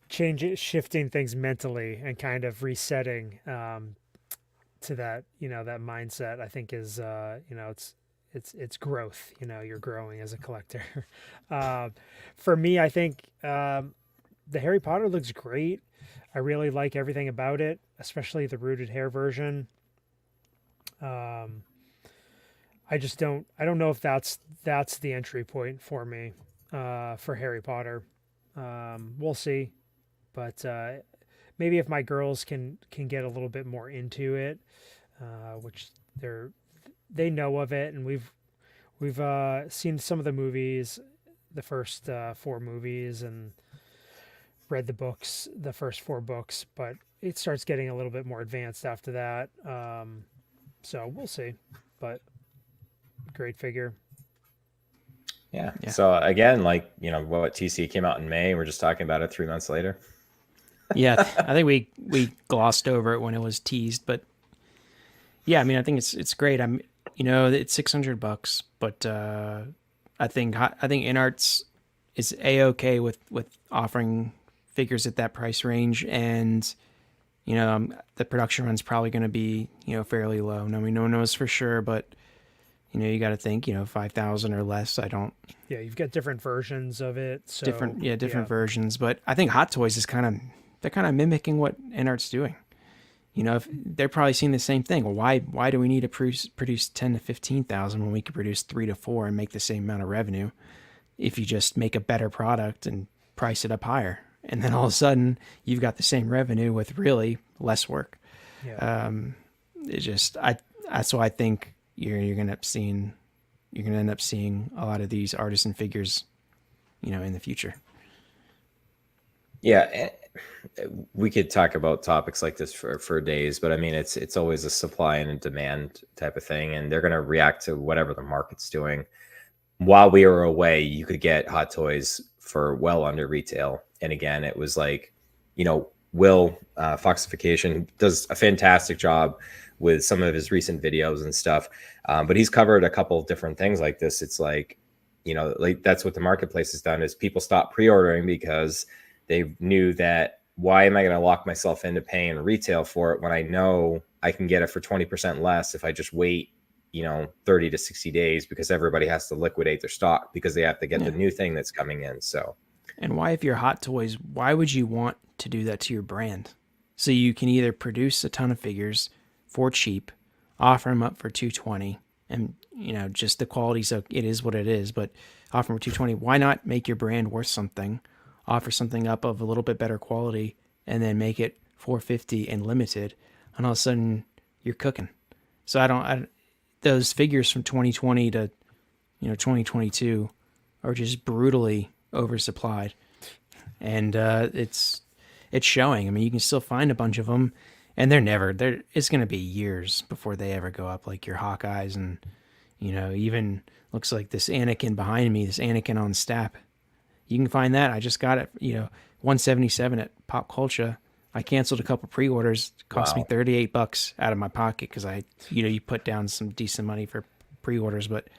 Shifting things mentally and kind of resetting to that, that mindset, I think is, it's growth. You're growing as a collector. For me, I think the Harry Potter looks great. I really like everything about it, especially the rooted hair version. I don't know if that's the entry point for me, for Harry Potter. We'll see, but, maybe if my girls can get a little bit more into it, which they know of it. And we've seen some of the movies, the first 4 movies, and read the books, the first 4 books, but it starts getting a little bit more advanced after that. So we'll see, but great figure. Yeah. So again, like, what TC came out in May, we're just talking about it 3 months later. Yeah. I think we glossed over it when it was teased, but yeah, I mean, I think it's great. It's $600, but, I think INART's is A-okay with offering figures at that price range. And, the production run's probably going to be, fairly low. No one knows for sure, but, you got to think, 5,000 or less. Yeah, you've got different versions of it. So different versions. But I think Hot Toys is they're kind of mimicking what INART's doing. If they're probably seeing the same thing. Well, why do we need to produce 10 to 15,000 when we could produce 3 to 4 and make the same amount of revenue if you just make a better product and price it up higher? And then all of a sudden you've got the same revenue with really less work. Yeah. That's why I think you're going to end up seeing a lot of these artisan figures, in the future. Yeah. We could talk about topics like this for days, but I mean, it's always a supply and a demand type of thing, and they're going to react to whatever the market's doing. While we were away, you could get Hot Toys for well under retail. And again, it was like, Will Foxification does a fantastic job with some of his recent videos and stuff. But he's covered a couple of different things like this. It's like, like that's what the marketplace has done is people stop pre-ordering because they knew that why am I going to lock myself into paying retail for it when I know I can get it for 20% less if I just wait, 30 to 60 days, because everybody has to liquidate their stock because they have to get the new thing that's coming in. So, and why, if you're Hot Toys, why would you want to do that to your brand? So you can either produce a ton of figures for cheap, offer them up for $220, and just the quality's it is what it is, but offer them for $220. Why not make your brand worth something, offer something up of a little bit better quality, and then make it $450 and limited, and all of a sudden you're cooking. So those figures from 2020 to 2022 are just brutally oversupplied, and it's showing. I mean, you can still find a bunch of them, and it's going to be years before they ever go up, like your Hawkeyes, and even looks like this Anakin behind me, this Anakin on Stap. You can find that. I just got it, $177 at Pop Culture. I canceled a couple pre-orders. It cost me $38 out of my pocket because you put down some decent money for pre-orders. But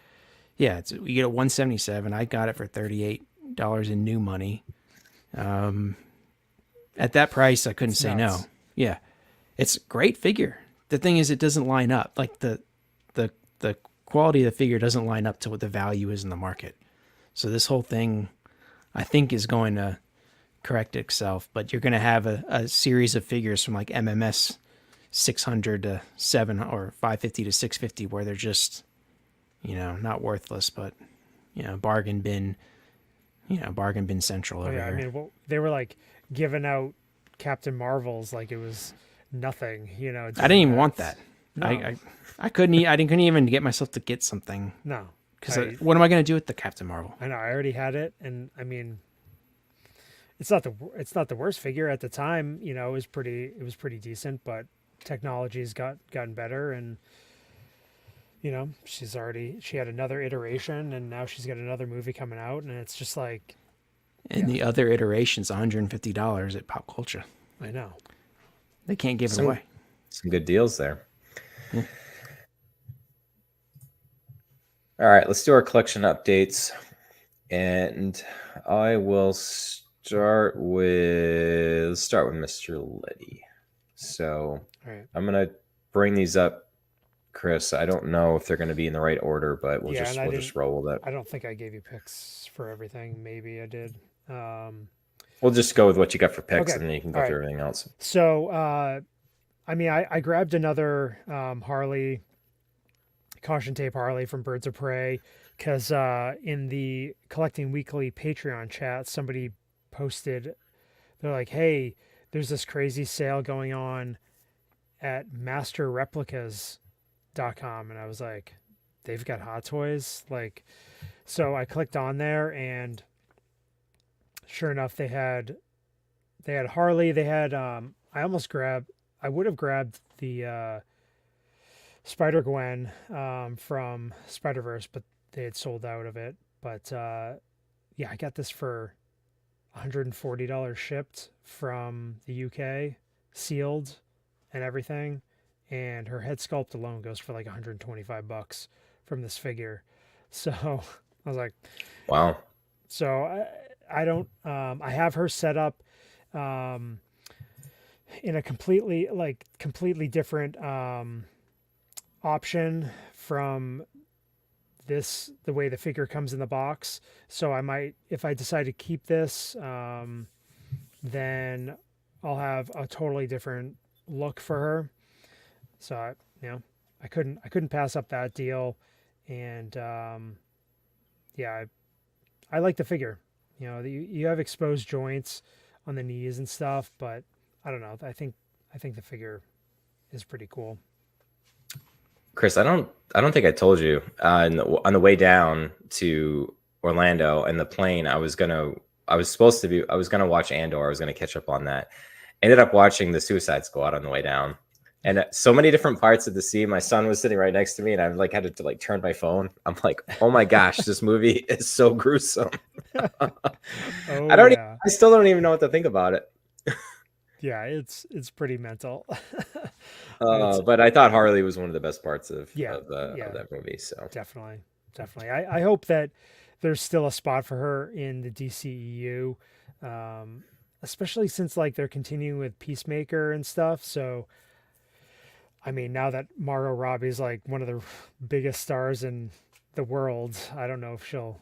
yeah, you get it $177. I got it for $38 in new money. At that price, I couldn't say no. Yeah, it's a great figure. The thing is, it doesn't line up. Like the quality of the figure doesn't line up to what the value is in the market. So this whole thing, I think, is going to correct itself. But you're going to have a series of figures from like MMS 600 to 7 or 550 to 650 where they're just, not worthless, but bargain bin central over here. I mean, they were like giving out Captain Marvels like it was nothing. I didn't even want that. No. I couldn't even get myself to get something. No, because what am I going to do with the Captain Marvel? I know I already had it, and I mean, it's not the worst figure at the time. It was pretty decent, but technology's gotten better, and she had another iteration, and now she's got another movie coming out, and it's just like. And the other iteration's $150 at Pop Culture. I know. They can't give it away. Some good deals there. Yeah. All right, let's do our collection updates. And I will start with Mr. Letty. So I'm going to bring these up, Chris. I don't know if they're going to be in the right order, but we'll just roll with it. I don't think I gave you picks for everything. Maybe I did. We'll just go with what you got for picks, and then you can go through everything else. So, I grabbed another Harley, caution tape Harley from Birds of Prey, because in the Collecting Weekly Patreon chat, somebody posted, they're like, hey, there's this crazy sale going on at masterreplicas.com. And I was like, they've got Hot Toys? So I clicked on there, and sure enough, they had Harley. They had, I would have grabbed the Spider-Gwen from Spider-Verse, but they had sold out of it. But I got this for $140 shipped from the UK, sealed and everything. And her head sculpt alone goes for like $125 from this figure. So I was like, wow. So I don't, I have her set up in a completely different option from the way the figure comes in the box. So I might, if I decide to keep this, then I'll have a totally different look for her. So I couldn't pass up that deal. And I like the figure. You have exposed joints on the knees and stuff, but I don't know. I think the figure is pretty cool. Chris, I don't think I told you on the way down to Orlando in the plane. I was gonna watch Andor. I was gonna catch up on that. Ended up watching the Suicide Squad on the way down, and so many different parts of the scene. My son was sitting right next to me, and I had to turn my phone. I'm like, oh my gosh, this movie is so gruesome. I still don't even know what to think about it. Yeah, it's pretty mental. But I thought Harley was one of the best parts of that movie. So definitely. I hope that there's still a spot for her in the DCEU, especially since like they're continuing with Peacemaker and stuff. So, I mean, now that Margot Robbie's like one of the biggest stars in the world, I don't know if she'll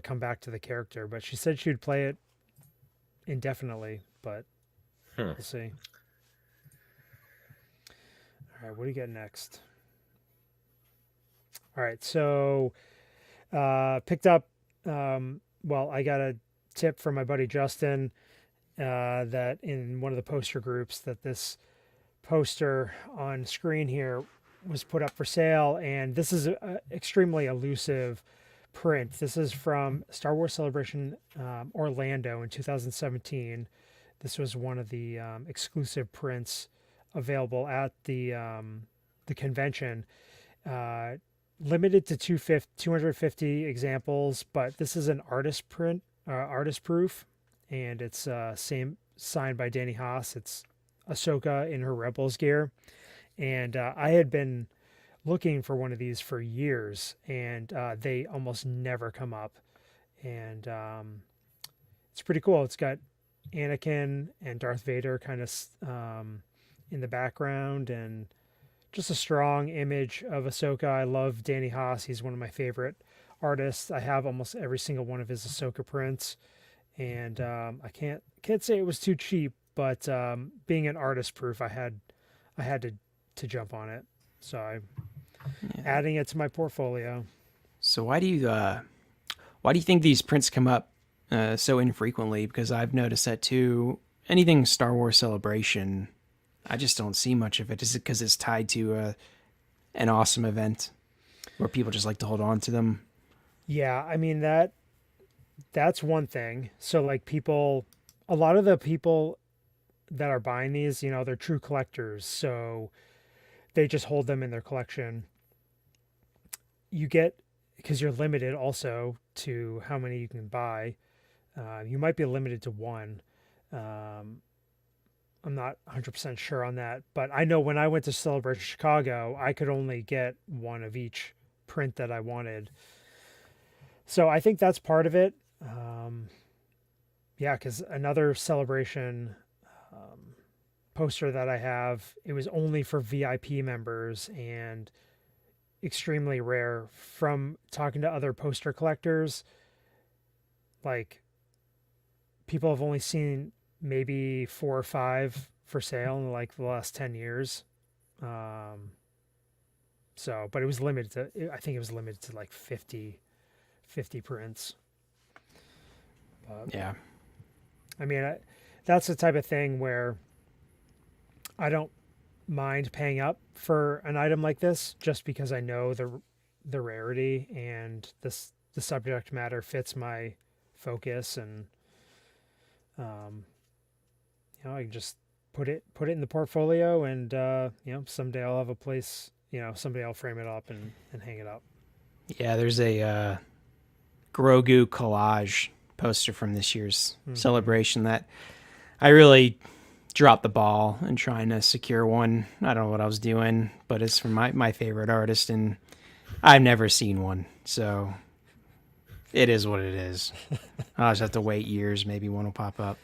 come back to the character, but she said she'd play it indefinitely, but we'll see. All right, what do you got next? All right, so picked up, well, I got a tip from my buddy Justin that in one of the poster groups that this poster on screen here was put up for sale, and this is an extremely elusive print. This is from Star Wars Celebration Orlando in 2017. This was one of the exclusive prints available at the convention. Limited to 250 examples, but this is an artist print, artist proof, and it's same signed by Danny Haas. It's Ahsoka in her Rebels gear, and I had been looking for one of these for years, and they almost never come up, and it's pretty cool. It's got Anakin and Darth Vader kind of in the background, and just a strong image of Ahsoka. I love Danny Haas. He's one of my favorite artists. I have almost every single one of his Ahsoka prints, and I can't say it was too cheap, but being an artist proof, I had to jump on it. So I'm adding it to my portfolio. So why do you think these prints come up so infrequently? Because I've noticed that too. Anything Star Wars Celebration, I just don't see much of it. Is it because it's tied to an awesome event where people just like to hold on to them? Yeah, I mean that's one thing. So like a lot of the people that are buying these, you know, they're true collectors, so they just hold them in their collection. You get, because you're limited also to how many you can buy. You might be limited to one. I'm not 100% sure on that, but I know when I went to Celebration Chicago, I could only get one of each print that I wanted. So I think that's part of it. Yeah, because another Celebration poster that I have, it was only for VIP members and extremely rare. From talking to other poster collectors, like people have only seen maybe 4 or 5 for sale in like the last 10 years. So, but it was limited to, I think it was limited to like 50 prints. But, Yeah. I mean, that's the type of thing where I don't mind paying up for an item like this, just because I know the rarity and the subject matter fits my focus, and you know, I can just put it in the portfolio, and you know, someday I'll have a place, you know, someday I'll frame it up and hang it up. Yeah, there's a Grogu collage poster from this year's celebration that I really dropped the ball in trying to secure one. I don't know what I was doing, but it's from my favorite artist, and I've never seen one, so it is what it is. I'll just have to wait years. Maybe one will pop up.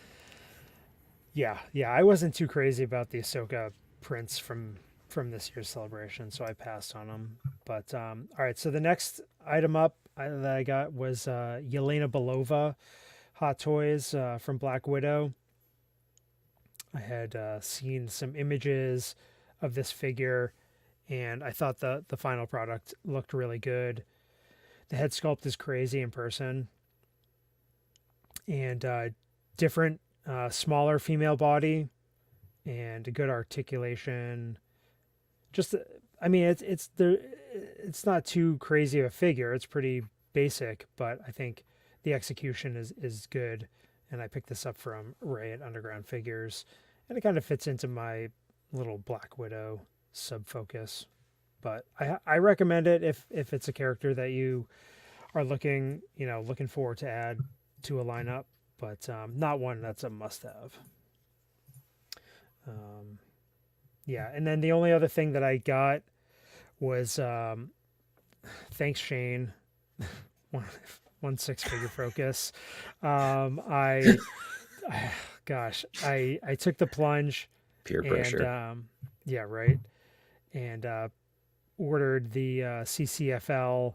Yeah, I wasn't too crazy about the Ahsoka prints from this year's celebration, so I passed on them. But all right, so the next item up that I got was Yelena Belova, Hot Toys from Black Widow. I had seen some images of this figure, and I thought the final product looked really good. The head sculpt is crazy in person, and different, smaller female body, and a good articulation. Just, I mean, it's not too crazy of a figure. It's pretty basic, but I think the execution is good. And I picked this up from Ray at Underground Figures, and it kind of fits into my little Black Widow sub focus. But I recommend it if it's a character that you are looking forward to add to a lineup, but not one that's a must have. Yeah, and then the only other thing that I got was thanks Shane, one 6-figure focus. gosh, I took the plunge. Peer And pressure. yeah, right. And ordered the CCFL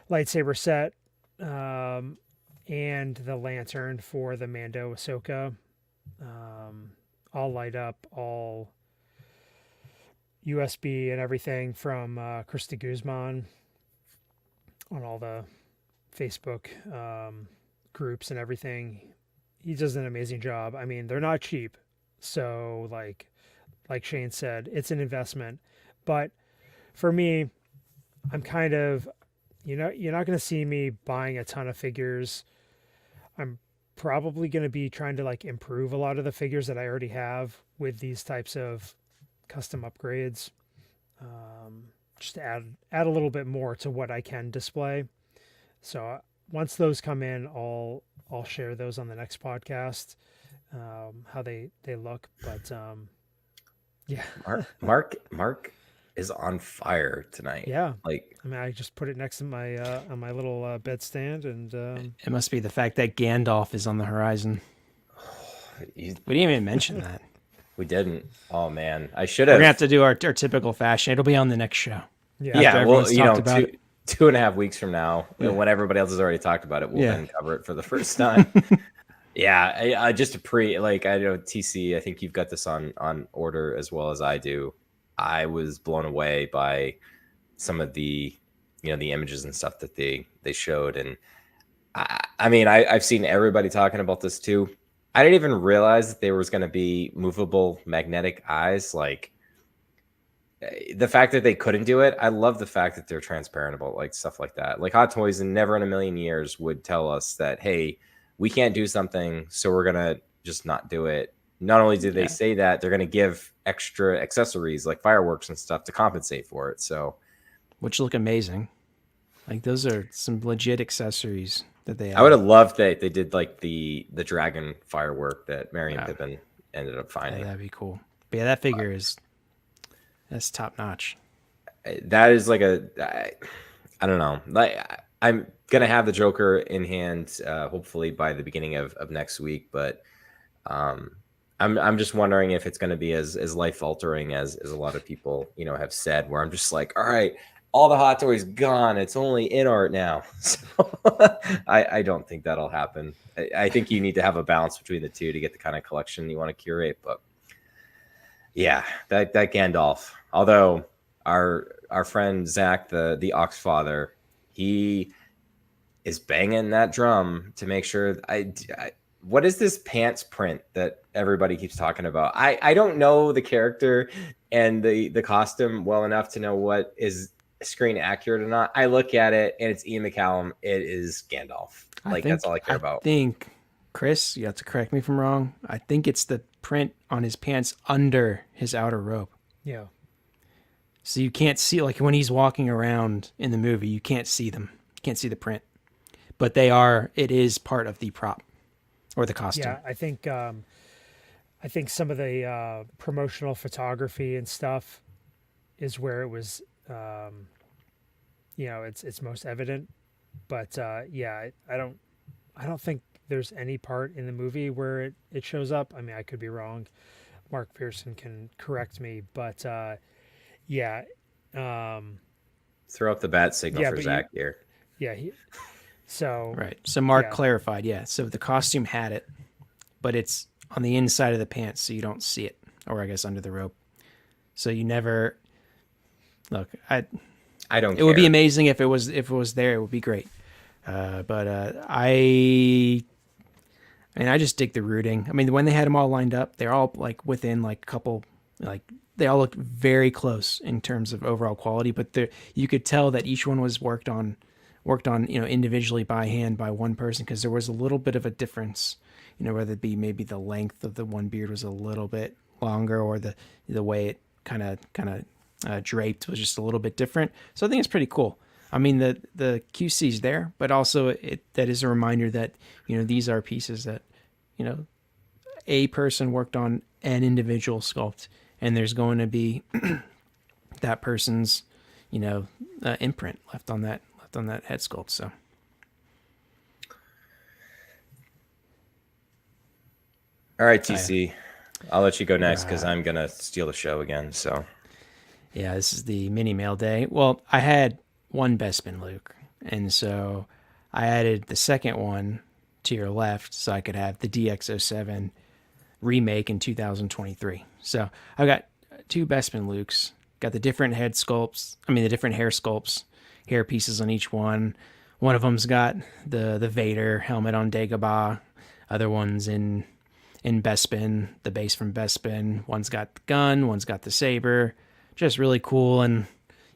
lightsaber set, and the lantern for the Mando Ahsoka. All light up, all USB and everything from Krista Guzman on all the Facebook groups and everything. He does an amazing job. I mean, they're not cheap. So like Shane said, it's an investment. But for me, I'm kind of, you're not going to see me buying a ton of figures. I'm probably going to be trying to like improve a lot of the figures that I already have with these types of custom upgrades. Just to add a little bit more to what I can display. So once those come in, I'll share those on the next podcast, how they look. But yeah, Mark is on fire tonight. yeah. Like, I mean, I just put it next to my on my little bed stand, and It must be the fact that Gandalf is on the horizon. We didn't even mention that. we didn't. Oh man, I should We're have. gonna have to do our typical fashion. It'll be on the next show. yeah, Yeah, after well, everyone's talked about it. 2.5 weeks from now, when everybody else has already talked about it, we'll then cover it for the first time. Yeah, I just I know TC. I think you've got this on order as well as I do. I was blown away by some of the the images and stuff that they showed, and I mean I've seen everybody talking about this too. I didn't even realize that there was going to be movable magnetic eyes. Like, the fact that they couldn't do it, I love the fact that they're transparent about like stuff like that. Like Hot Toys, and never in a million years would tell us that, hey, we can't do something, so we're gonna just not do it. Not only do they say that, they're gonna give extra accessories like fireworks and stuff to compensate for it. So, which look amazing. Like those are some legit accessories that they have. I would have loved that they did like the dragon firework that Mary and Pippin ended up finding. Yeah, that'd be cool. But yeah, that figure that's top notch. That is like I don't know. Like, I'm gonna have the Joker in hand, hopefully by the beginning of next week. But I'm just wondering if it's gonna be as life altering as a lot of people have said. Where I'm just like, all right, all the Hot Toys gone. It's only INART now. So I don't think that'll happen. I think you need to have a balance between the two to get the kind of collection you want to curate. But yeah, that Gandalf. Although our friend Zach, the Ox Father, he is banging that drum to make sure. What is this pants print that everybody keeps talking about? I don't know the character and the costume well enough to know what is screen accurate or not. I look at it and it's Ian McCallum. It is Gandalf. That's all I care about. I think, Chris, you have to correct me if I'm wrong. I think it's the print on his pants under his outer robe. yeah. So you can't see, like when he's walking around in the movie, you can't see them. You can't see the print. But it is part of the prop or the costume. Yeah, I think some of the promotional photography and stuff is where it was, it's most evident. But yeah, I don't think there's any part in the movie where it shows up. I mean, I could be wrong. Mark Pearson can correct me, but yeah. Throw up the bat signal for Zach here. Yeah. Right. So Mark clarified. Yeah. So the costume had it, but it's on the inside of the pants, so you don't see it, or I guess under the robe. So you never look. I don't. It would be amazing if it was there. It would be great. But I mean, I just dig the rooting. I mean, when they had them all lined up, they're all like within like a couple, like they all look very close in terms of overall quality. But you could tell that each one was worked on, individually by hand by one person, because there was a little bit of a difference, whether it be maybe the length of the one beard was a little bit longer, or the way it kind of draped was just a little bit different. So I think it's pretty cool. I mean, the QC's there, but also that is a reminder that, these are pieces that, a person worked on an individual sculpt, and there's going to be that person's, imprint left on that head sculpt. So. All right, TC. I'll let you go next because Right. I'm gonna steal the show again. So Yeah, this is the mini mail day. Well, I had one Bespin Luke, and so I added the second one to your left so I could have the DX07 remake in 2023. So I got two Bespin Lukes, got the different head sculpts, the different hair sculpts, hair pieces on each one. One of them's got the Vader helmet on Dagobah, other one's in Bespin, the base from Bespin. One's got the gun, one's got the saber. Just really cool. And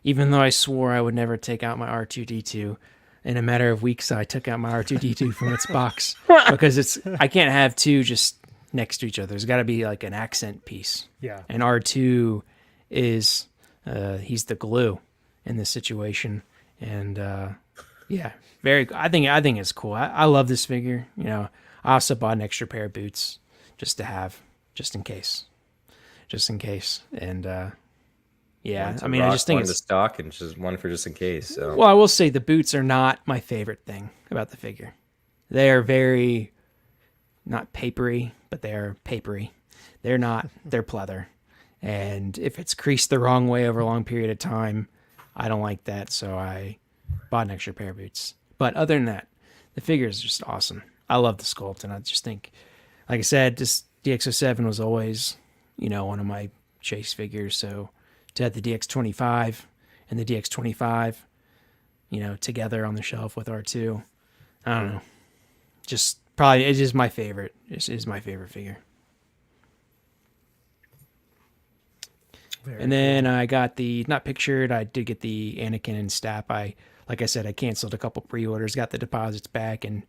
even though I swore I would never take out my R2D2, in a matter of weeks I took out my R2D2 from its box because I can't have two just next to each other. There's got to be like an accent piece. Yeah. And R2 is he's the glue in this situation. And yeah, I think it's cool. I love this figure. I also bought an extra pair of boots just to have, just in case. And yeah, one to I rock, just think one it's to stock, and just one for just in case. So well, I will say the boots are not my favorite thing about the figure. They are very not papery, but they're papery. They're not. They're pleather, and if it's creased the wrong way over a long period of time, I don't like that. So I bought an extra pair of boots. But other than that, the figure is just awesome. I love the sculpt, and I just think, like I said, this DX07 was always, one of my chase figures. So to have the DX25 and the DX25, together on the shelf with R2, I don't know. Just probably, it is my favorite. It is my favorite figure. Very And then I got not pictured. I did get the Anakin and Stap. Like I said, I canceled a couple pre-orders, got the deposits back, and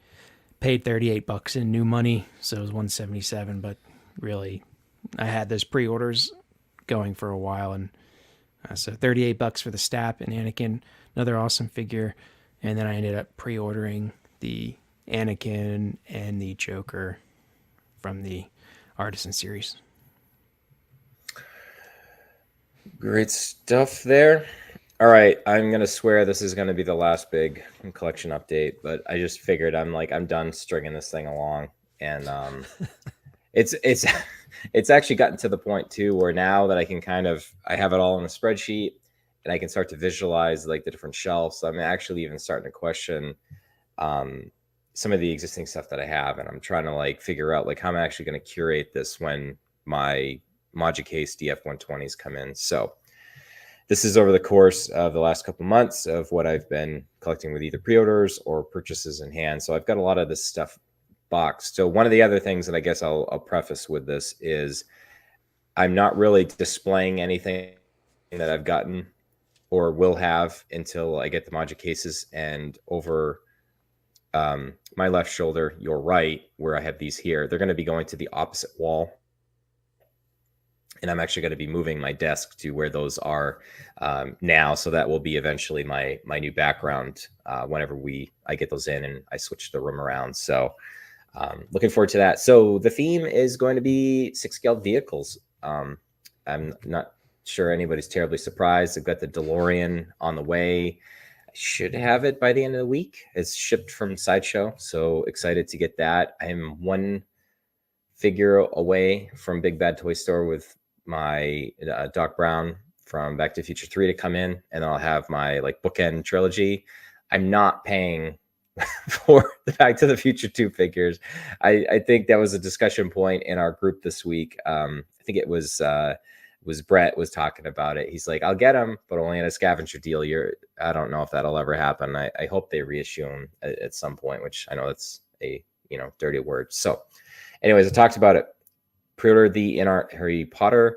paid $38 in new money. So it was $177. But really, I had those pre-orders going for a while, and so $38 for the Stap and Anakin, another awesome figure. And then I ended up pre-ordering the Anakin and the Joker from the Artisan series. great stuff there. All right, I'm gonna swear this is gonna be the last big collection update, but I just figured I'm done stringing this thing along, and it's it's actually gotten to the point too where now that I have it all in a spreadsheet and I can start to visualize like the different shelves. I'm actually even starting to question some of the existing stuff that I have, and I'm trying to like figure out like how I'm actually going to curate this when my Case DF120s come in. So this is over the course of the last couple months of what I've been collecting with either pre-orders or purchases in hand. So I've got a lot of this stuff boxed. So one of the other things that I guess I'll preface with this is I'm not really displaying anything that I've gotten or will have until I get the cases, and over my left shoulder, your right, where I have these here, they're going to be going to the opposite wall. And I'm actually going to be moving my desk to where those are now. So that will be eventually my new background whenever I get those in and I switch the room around. So looking forward to that. So the theme is going to be 6-scale vehicles. I'm not sure anybody's terribly surprised. I've got the DeLorean on the way. I should have it by the end of the week. It's shipped from Sideshow. So excited to get that. I'm one figure away from Big Bad Toy Store with my Doc Brown from Back to the Future 3 to come in, and I'll have my like bookend trilogy. I'm not paying for the Back to the Future 2 figures. I think that was a discussion point in our group this week. I think it was Brett was talking about it. He's like, I'll get them, but only in a scavenger deal. I don't know if that'll ever happen. I hope they reissue them at some point, which I know that's a dirty word. So anyways, I talked about it. Pre-ordered the INART Harry Potter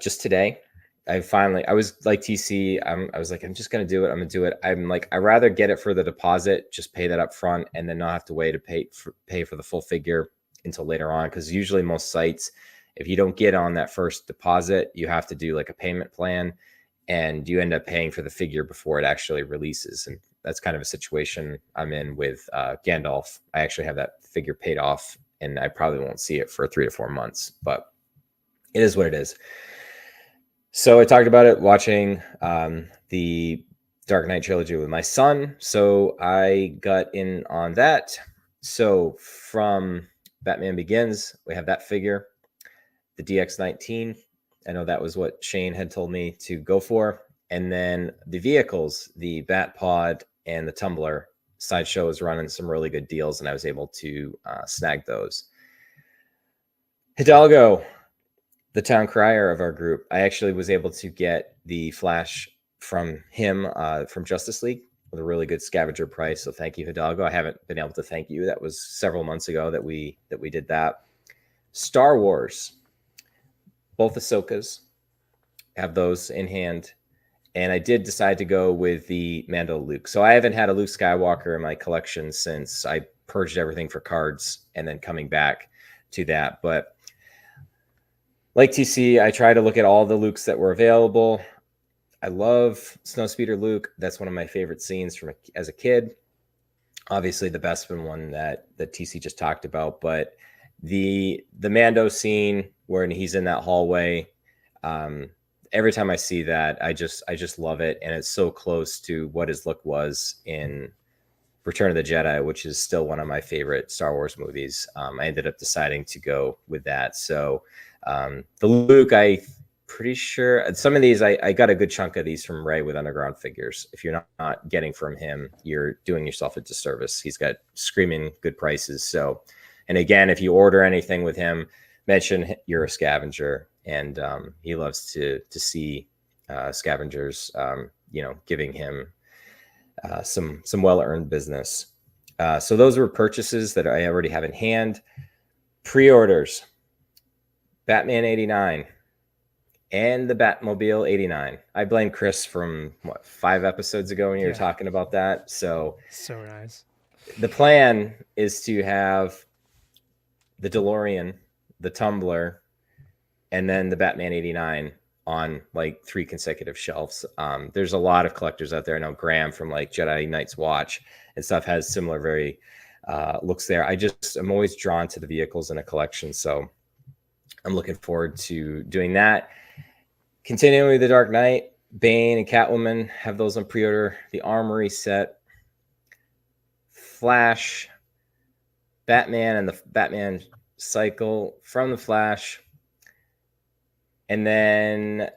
just today. I was like TC. I was like, I'm just gonna do it. I'm gonna do it. I'm like, I'd rather get it for the deposit, just pay that up front, and then not have to wait to pay for the full figure until later on. Because usually most sites, if you don't get on that first deposit, you have to do like a payment plan, and you end up paying for the figure before it actually releases. And that's kind of a situation I'm in with Gandalf. I actually have that figure paid off, and I probably won't see it for 3 to 4 months, but it is what it is. So I talked about it watching the Dark Knight trilogy with my son. So I got in on that. So from Batman Begins. We have that figure, the DX19. I know that was what Shane had told me to go for. And then the vehicles, the Bat Pod and the Tumbler. Sideshow is running some really good deals, and I was able to snag those. Hidalgo, the town crier of our group, I actually was able to get the Flash from him from Justice League with a really good scavenger price. So thank you, Hidalgo. I haven't been able to thank you. That was several months ago that we did that. Star Wars, both Ahsokas, have those in hand. And I did decide to go with the Mando Luke. So I haven't had a Luke Skywalker in my collection since I purged everything for cards and then coming back to that. But like TC, I try to look at all the Lukes that were available. I love Snowspeeder Luke. That's one of my favorite scenes from as a kid. Obviously, the Bespin one that TC just talked about. But the Mando scene where he's in that hallway, every time I see that, I just love it, and it's so close to what his look was in Return of the Jedi, which is still one of my favorite Star Wars movies. I ended up deciding to go with that. So the Luke, I pretty sure some of these I got a good chunk of these from Ray with Underground Figures. If you're not getting from him, you're doing yourself a disservice. He's got screaming good prices. So, and again, if you order anything with him, mention you're a scavenger. And he loves to see scavengers, giving him some well-earned business. So those were purchases that I already have in hand. Pre-orders, Batman 89 and the Batmobile 89. I blame Chris from 5 episodes ago when you were talking about that. So nice. The plan is to have the DeLorean, the Tumbler, and then the Batman 89 on like 3 consecutive shelves. There's a lot of collectors out there. I know Graham from like Jedi Knight's Watch and stuff has similar very looks there. I'm always drawn to the vehicles in a collection. So I'm looking forward to doing that. Continuing with the Dark Knight, Bane and Catwoman have those on pre-order. The Armory set, Flash, Batman and the Batman cycle from the Flash, and then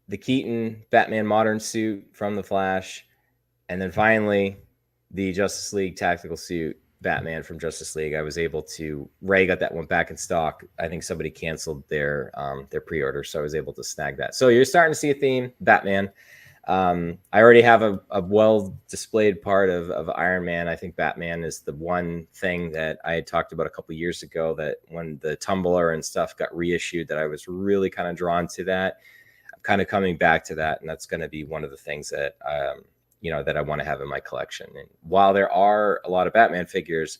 the Keaton Batman modern suit from the Flash, and then finally the Justice League tactical suit Batman from Justice League. I was able to, Ray got that one back in stock. I think somebody canceled their pre-order, so I was able to snag that. So you're starting to see a theme, Batman. I already have a well displayed part of Iron Man. I think Batman is the one thing that I had talked about a couple of years ago, that when the Tumbler and stuff got reissued, that I was really kind of drawn to that. I'm kind of coming back to that, and that's going to be one of the things that that I want to have in my collection. And while there are a lot of Batman figures,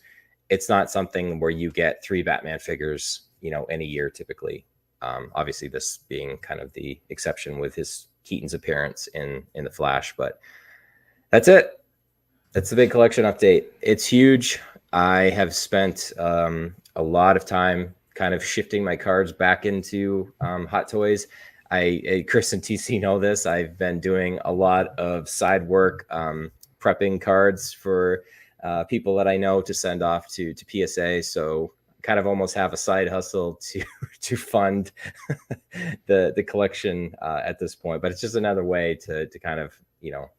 it's not something where you get 3 Batman figures, in a year typically. Obviously, this being kind of the exception with his Keaton's appearance in the Flash, but that's it. That's the big collection update. It's huge. I have spent a lot of time kind of shifting my cards back into Hot Toys. Chris and TC know this. I've been doing a lot of side work, prepping cards for people that I know to send off to PSA. So kind of almost have a side hustle to fund the collection at this point. But it's just another way to kind of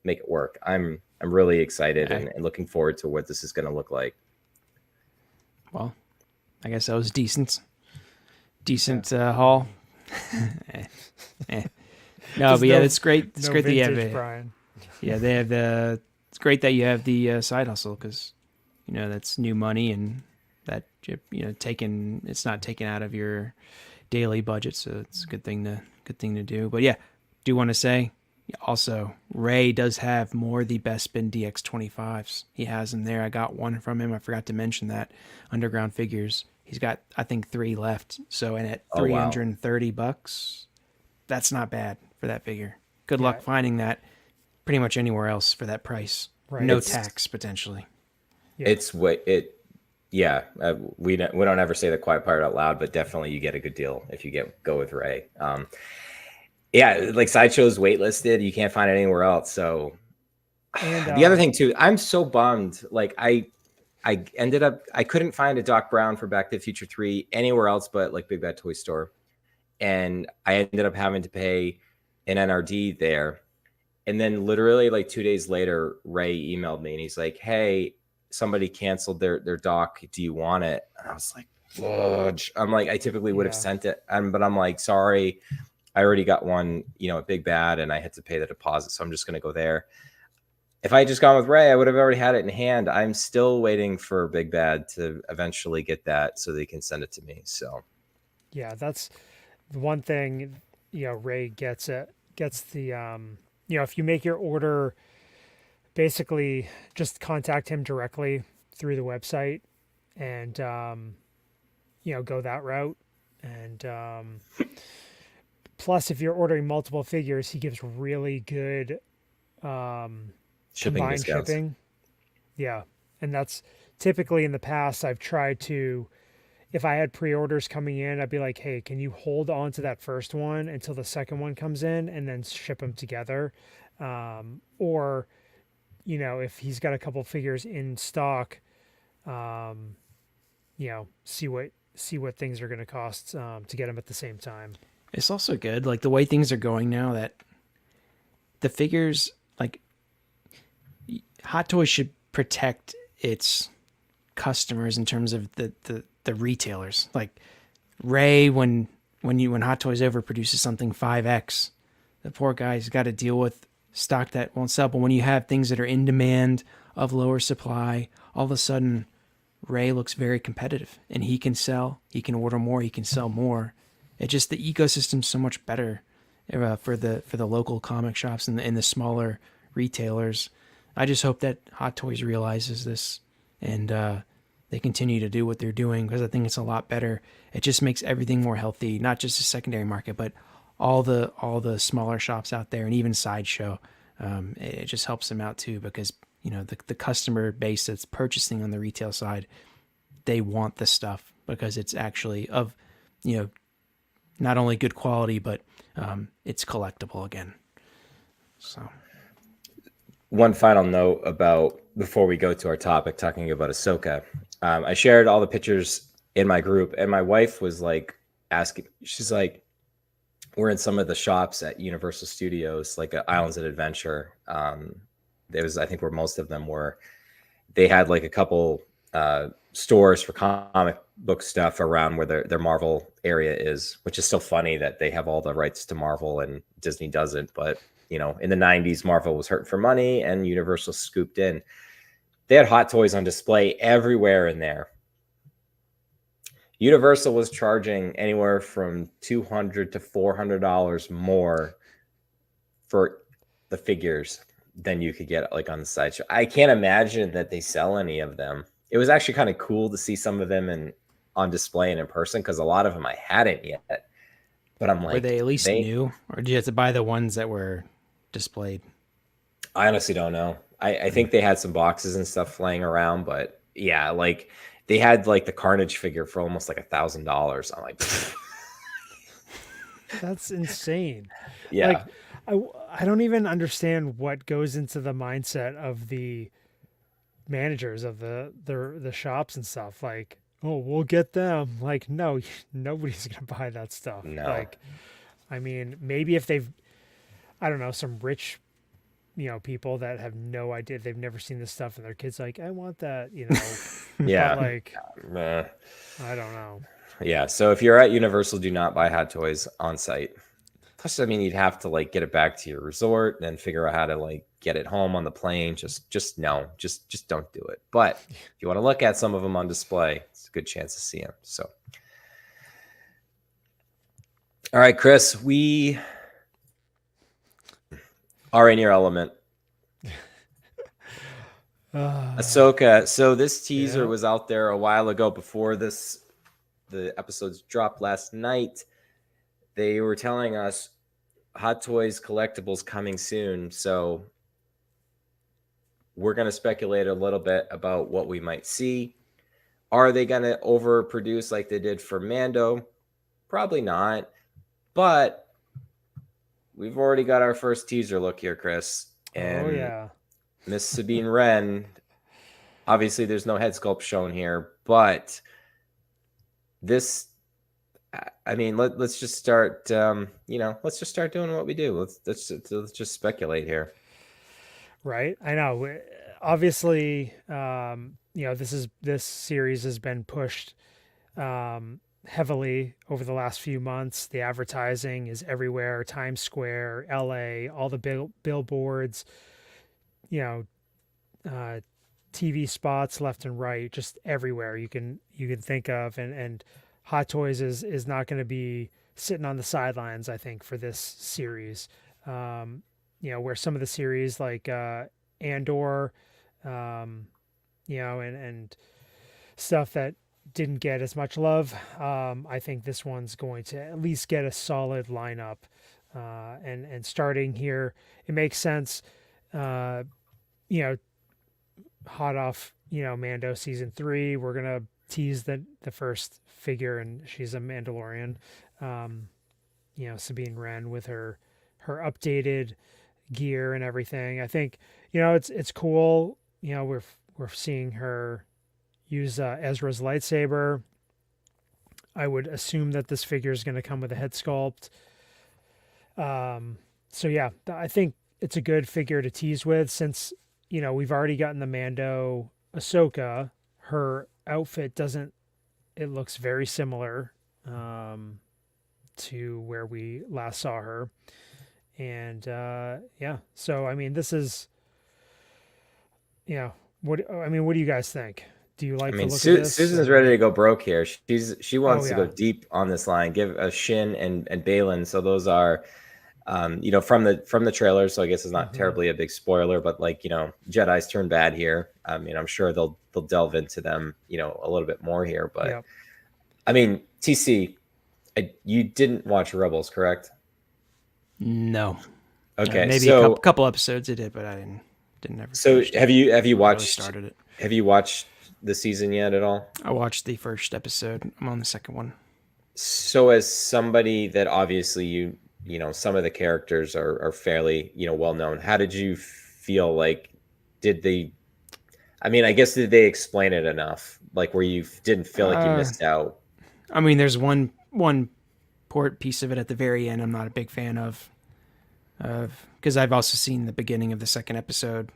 make it work. I'm really excited and looking forward to what this is going to look like. Well, I guess that was decent haul. No, but yeah, it's great. It's great that you have it. Bryan. Yeah, they have it's great that you have the side hustle, because that's new money, and that it's not taken out of your daily budget, so it's a good thing to do. But yeah, do want to say also, Ray does have more of the Bespin DX25s. He has them there. I got one from him. I forgot to mention that. Underground Figures. He's got, I think, 3 left. So, and at $330, that's not bad for that figure. Good luck finding that pretty much anywhere else for that price. Right. No tax potentially. Yeah. We don't ever say the quiet part out loud, but definitely you get a good deal if you go with Ray. Like Sideshow's waitlisted, you can't find it anywhere else. So, and the other thing too, I'm so bummed. Like I couldn't find a Doc Brown for Back to the Future 3 anywhere else but like Big Bad Toy Store. And I ended up having to pay an NRD there. And then literally like 2 days later, Ray emailed me and he's like, hey, somebody canceled their doc. Do you want it? And I was like, fudge. I'm like, I typically would have sent it. But I'm like, sorry, I already got one, at Big Bad and I had to pay the deposit. So I'm just going to go there. If I had just gone with Ray, I would have already had it in hand. I'm still waiting for Big Bad to eventually get that so they can send it to me. So, yeah, that's the one thing, Ray gets the, if you make your order, basically just contact him directly through the website and, go that route. And plus, if you're ordering multiple figures, he gives really good shipping discounts. Shipping. Yeah. And that's typically in the past, I've tried to, if I had pre-orders coming in, I'd be like, hey, can you hold on to that first one until the second one comes in and then ship them together? Or, if he's got a couple figures in stock, see what things are going to cost to get them at the same time. It's also good, like the way things are going now, that the figures, like Hot Toys should protect its customers in terms of the retailers. Like Ray, when Hot Toys overproduces something 5x, the poor guy's got to deal with stock that won't sell. But when you have things that are in demand of lower supply, all of a sudden Ray looks very competitive and he can sell, he can order more, he can sell more. It just, the ecosystem's so much better for the local comic shops and the smaller retailers. I just hope that Hot Toys realizes this and they continue to do what they're doing, because I think it's a lot better. It just makes everything more healthy, not just the secondary market, but all the smaller shops out there, and even Sideshow. It just helps them out too, because the customer base that's purchasing on the retail side, they want the stuff because it's actually of not only good quality, but it's collectible again. So. One final note about, before we go to our topic, talking about Ahsoka. I shared all the pictures in my group, and my wife was like asking, she's like, we're in some of the shops at Universal Studios, like Islands of Adventure. There was, I think, where most of them were. They had like a couple stores for comic book stuff around where their Marvel area is, which is still funny that they have all the rights to Marvel and Disney doesn't. But in the 90s, Marvel was hurting for money and Universal scooped in. They had Hot Toys on display everywhere in there. Universal was charging anywhere from $200 to $400 more for the figures than you could get like on the Sideshow. I can't imagine that they sell any of them. It was actually kind of cool to see some of them on display and in person, because a lot of them I hadn't yet. But I'm like, were they at least new, or did you have to buy the ones that were displayed? I honestly don't know. I think they had some boxes and stuff laying around, but yeah, like they had like the Carnage figure for almost like $1,000. I'm like, that's insane. Yeah. Like, I don't even understand what goes into the mindset of the managers of the shops and stuff. Like, oh, we'll get them. Like, no, nobody's gonna buy that stuff. No. Like, I mean, maybe if they've, I don't know, some rich, people that have no idea, they've never seen this stuff, and their kids like, I want that, Yeah. But like, I don't know. Yeah. So if you're at Universal, do not buy Hot Toys on site. Plus, I mean, you'd have to like get it back to your resort and then figure out how to like get it home on the plane. Just don't do it. But if you want to look at some of them on display, it's a good chance to see them. So, all right, Chris, we are in your element. Ahsoka. So this teaser was out there a while ago before the episodes dropped last night. They were telling us Hot Toys collectibles coming soon. So we're going to speculate a little bit about what we might see. Are they going to overproduce like they did for Mando? Probably not. But we've already got our first teaser look here, Chris. And Miss Sabine Wren Obviously, there's no head sculpt shown here, but this, I mean, let's just start. Let's just start doing what we do. Let's just speculate here. Right. I know. Obviously, this series has been pushed heavily over the last few months. The advertising is everywhere: Times Square, LA, all the billboards, TV spots left and right, just everywhere you can think of. And Hot Toys is not going to be sitting on the sidelines, I think, for this series. Where some of the series like Andor, and stuff that didn't get as much love. I think this one's going to at least get a solid lineup. And starting here, it makes sense. Hot off, Mando season 3, we're gonna tease the first figure, and she's a Mandalorian. Sabine Wren with her updated gear and everything. I think it's cool. We're seeing her use Ezra's lightsaber. I would assume that this figure is going to come with a head sculpt. So yeah, I think it's a good figure to tease with, since we've already gotten the Mando Ahsoka. Her outfit it looks very similar to where we last saw her. And so I mean, this is, what do you guys think? Do you like the look of this? Susan's ready to go broke here. She wants to go deep on this line. Give a Shin and Balin. So those are, from the trailer. So I guess it's not terribly a big spoiler, but Jedi's turn bad here. I'm sure they'll delve into them, a little bit more here. But I mean, TC, you didn't watch Rebels, correct? No. Okay, maybe a couple episodes I did, but I didn't ever. So have you watched? Really started it. Have you watched the season yet at all? I watched the first episode. I'm on the second one. So as somebody that obviously some of the characters are fairly well known, how did you feel? Like, did they? I mean, I guess did they explain it enough? Like, where you didn't feel like you missed out? I mean, there's one port piece of it at the very end I'm not a big fan of, because I've also seen the beginning of the second episode.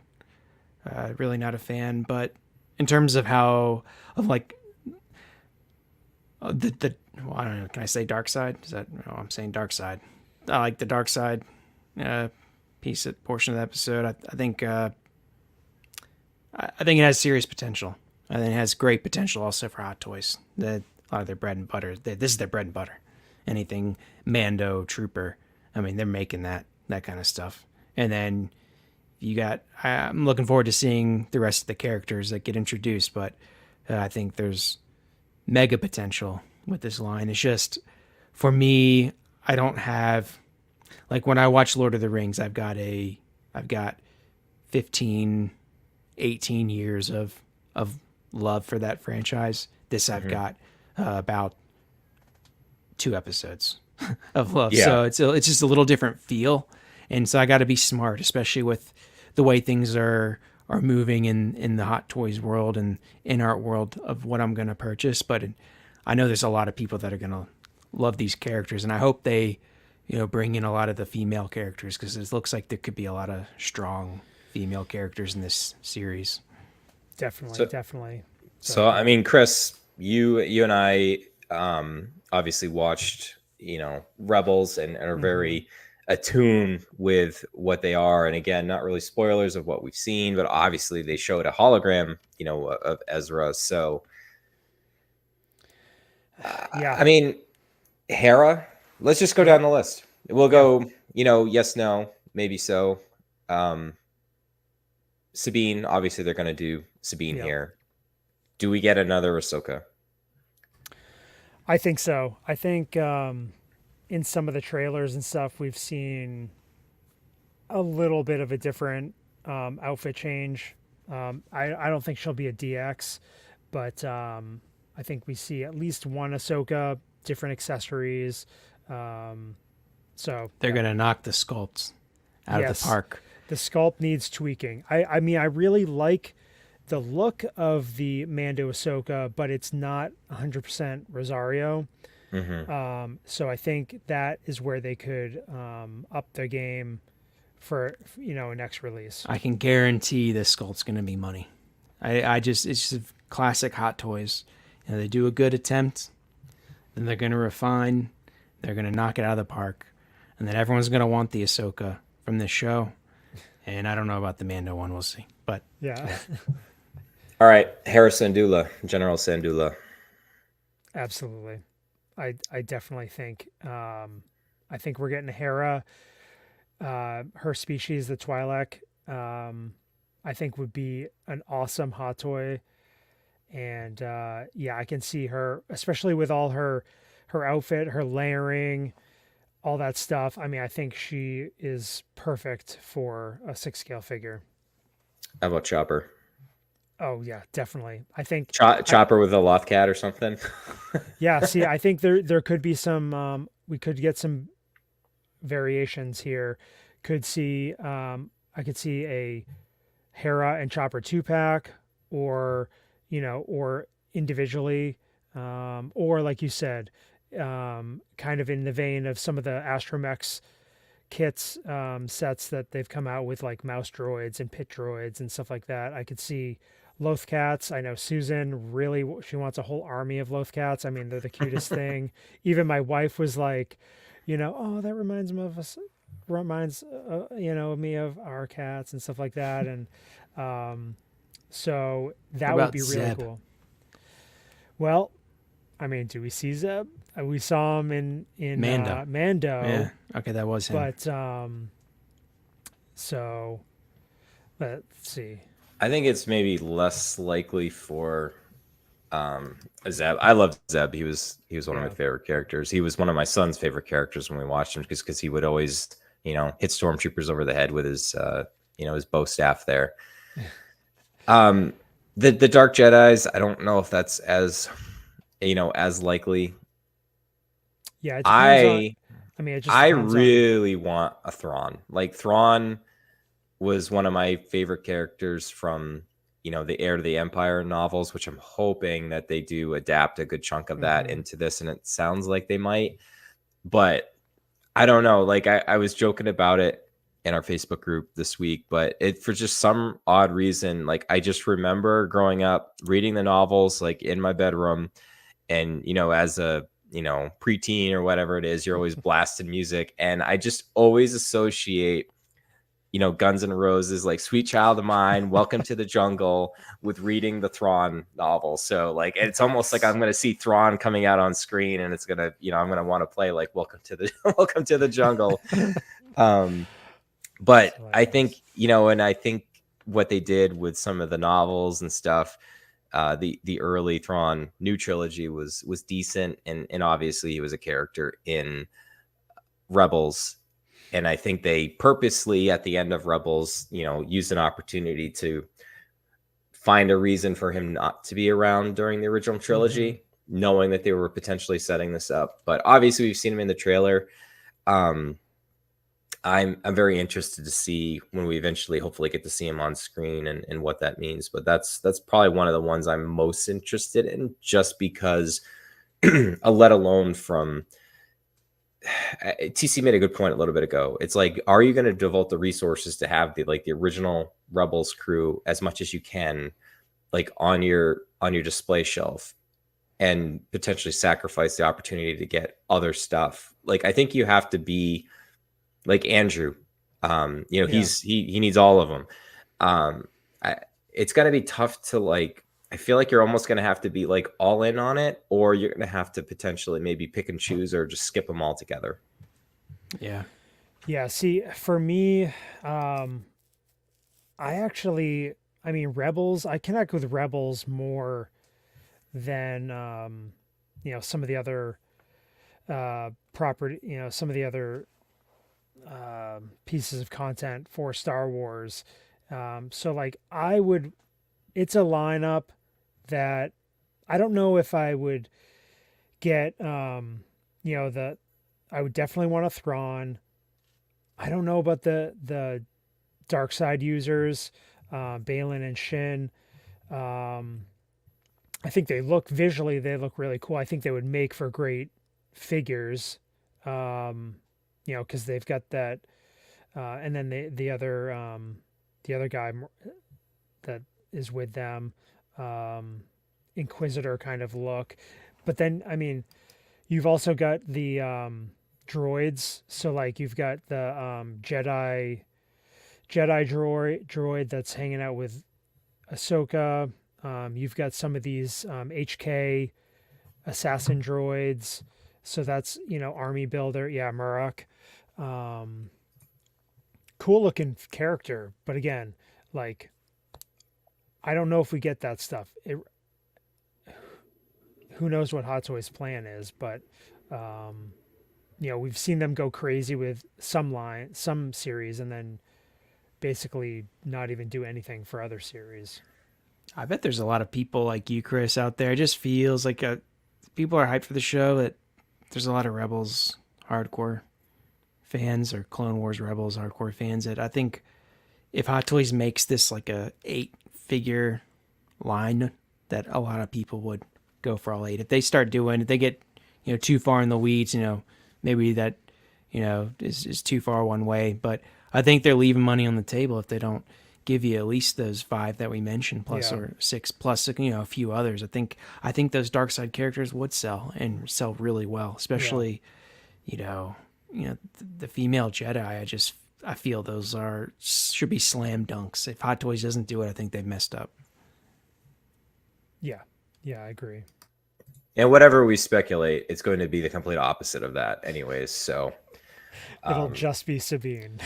Really not a fan, but in terms of I don't know, can I say dark side? I'm saying dark side. I like the dark side portion of the episode. I think it has serious potential. I think it has great potential also for Hot Toys. A lot of their bread and butter. This is their bread and butter. Anything Mando, Trooper. I mean, they're making that kind of stuff. And then I'm looking forward to seeing the rest of the characters that get introduced, but I think there's mega potential with this line. It's just, for me, I don't have, like, when I watch Lord of the Rings, I've got 15, 18 years of love for that franchise. This I've got about 2 episodes of love. Yeah. So it's just a little different feel. And so I got to be smart, especially with the way things are moving in the Hot Toys world and INART world of what I'm going to purchase. But I know there's a lot of people that are going to love these characters, and I hope they, bring in a lot of the female characters, because it looks like there could be a lot of strong female characters in this series. Definitely. So I mean, Chris, you and I obviously watched, Rebels and are very attuned with what they are. And again, not really spoilers of what we've seen, but obviously they showed a hologram, of Ezra. So, I mean, Hera, let's just go down the list. We'll go, yes, no, maybe so. Sabine, obviously they're going to do Sabine here. Do we get another Ahsoka? I think so. I think in some of the trailers and stuff, we've seen a little bit of a different outfit change. I don't think she'll be a DX, but I think we see at least one Ahsoka, different accessories. So they're going to knock the sculpts out of the park. The sculpt needs tweaking. I mean, I really like the look of the Mando Ahsoka, but it's not 100% Rosario. So I think that is where they could up their game for a next release. I can guarantee this sculpt's going to be money. It's just classic Hot Toys. They do a good attempt, then they're going to refine, they're going to knock it out of the park, and then everyone's going to want the Ahsoka from this show. And I don't know about the Mando one, we'll see. But yeah. All right, Harris Sandula, General Sandula. Absolutely. I definitely think I think we're getting Hera. Her species, the Twi'lek, I think would be an awesome hot toy. And I can see her, especially with all her outfit, her layering, all that stuff. I mean, I think she is perfect for a 6-scale figure. How about Chopper? Oh yeah, definitely. I think Chopper with a Lothcat or something. Yeah, see, I think there could be some. We could get some variations here. Could see. I could see a Hera and Chopper 2-pack, or or individually, or like you said, kind of in the vein of some of the Astromechs kits sets that they've come out with, like mouse droids and pit droids and stuff like that. I could see Lothcats. I know Susan she wants a whole army of Lothcats. I mean, they're the cutest thing. Even my wife was like, oh, that reminds me of us, me of our cats and stuff like that. And so that would be really Zeb? cool. Well, I mean, do we see Zeb? We saw him in Mando. Mando. Yeah. Okay, that was him. But so let's see. I think it's maybe less likely for Zeb. I love Zeb. He was one of my favorite characters. He was one of my son's favorite characters when we watched him, because he would always hit stormtroopers over the head with his his bow staff there. The Dark Jedis, I don't know if that's as likely. Yeah, it I really want a Thrawn. Like, Thrawn was one of my favorite characters from the Heir to the Empire novels, which I'm hoping that they do adapt a good chunk of that into this, and it sounds like they might. But I don't know. Like, I was joking about it in our Facebook group this week, but for just some odd reason, like, I just remember growing up reading the novels, like, in my bedroom, and as a preteen or whatever it is, you're always blasting music, and I just always associate Guns N' Roses, like Sweet Child of Mine, Welcome to the Jungle, with reading the Thrawn novel. So, like, it's almost like I'm going to see Thrawn coming out on screen, and it's going to, I'm going to want to play like Welcome to the Jungle. But I think, and I think what they did with some of the novels and stuff, the early Thrawn new trilogy was decent, and obviously he was a character in Rebels. And I think they purposely, at the end of Rebels, used an opportunity to find a reason for him not to be around during the original trilogy, knowing that they were potentially setting this up. But obviously, we've seen him in the trailer. I'm very interested to see when we eventually, hopefully, get to see him on screen and what that means. But that's probably one of the ones I'm most interested in, just because, let alone from. TC made a good point a little bit ago. It's like, are you going to devote the resources to have the original Rebels crew as much as you can, like, on your display shelf, and potentially sacrifice the opportunity to get other stuff? Like, I think you have to be like Andrew. He needs all of them. It's going to be tough to, I feel like you're almost going to have to be all in on it, or you're going to have to potentially maybe pick and choose, or just skip them all together. Yeah. Yeah. See, for me, Rebels, I connect with Rebels more than, some of the other property, some of the other pieces of content for Star Wars. It's a lineup that I don't know if I would get, I would definitely want a Thrawn. I don't know about the dark side users, Balin and Shin. I think they look really cool. I think they would make for great figures, because they've got that, and then the other guy that is with them, Inquisitor kind of look. But then, I mean, you've also got the droids. So like you've got the Jedi droid that's hanging out with Ahsoka. You've got some of these HK assassin droids. So that's, army builder. Yeah, Murok. Cool looking character. But again, like, I don't know if we get that stuff. Who knows what Hot Toys' plan is, but, we've seen them go crazy with some series and then basically not even do anything for other series. I bet there's a lot of people like you, Chris, out there. It just feels like people are hyped for the show. That there's a lot of Rebels hardcore fans or Clone Wars Rebels hardcore fans that I think if Hot Toys makes this like a 8-figure line, that a lot of people would go for all 8. If they get too far in the weeds, maybe that is too far one way. But I think they're leaving money on the table if they don't give you at least those 5 that we mentioned, plus or 6, plus a few others. I think those dark side characters would sell and sell really well, especially the female Jedi. I feel those should be slam dunks. If Hot Toys doesn't do it, I think they've messed up. Yeah, I agree. And whatever we speculate, it's going to be the complete opposite of that, anyways. So it'll just be Sabine.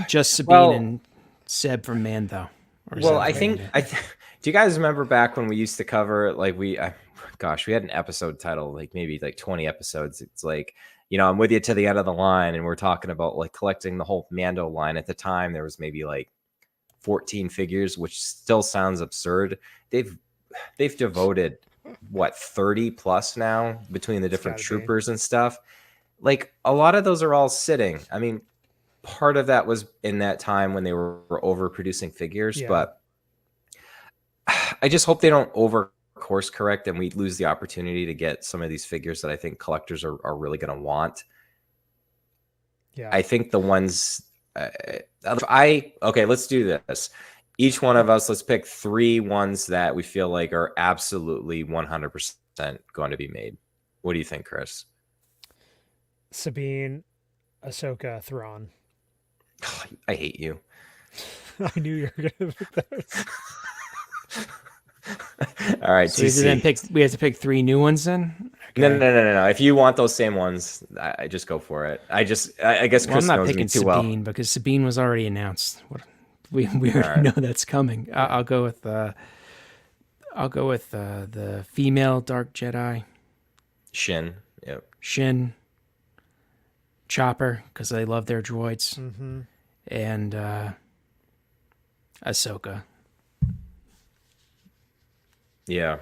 Just Sabine and Seb from Mando. I think. Do you guys remember back when we used to cover we had an episode title maybe 20 episodes. It's I'm with you to the end of the line, and we're talking about collecting the whole Mando line. At the time, there was maybe 14 figures, which still sounds absurd. They've devoted 30 plus now between the different troopers and stuff. A lot of those are all sitting. I mean, part of that was in that time when they were overproducing figures, but I just hope they don't over course correct and we lose the opportunity to get some of these figures that I think collectors are really going to want. Yeah. I think the ones okay, let's do this. Each one of us, let's pick 3 ones that we feel like are absolutely 100% going to be made. What do you think, Chris? Sabine, Ahsoka, Thrawn. Oh, I hate you. I knew you were going to pick those. All right, so we have to pick 3 new ones then? Okay. No. If you want those same ones, I just go for it. I guess Chris I'm not knows picking me too Sabine well. because Sabine was already announced. We already know that's coming. I'll go with the female Dark Jedi. Shin. Yep. Shin. Chopper, because they love their droids. Mm-hmm. And Ahsoka. Yeah.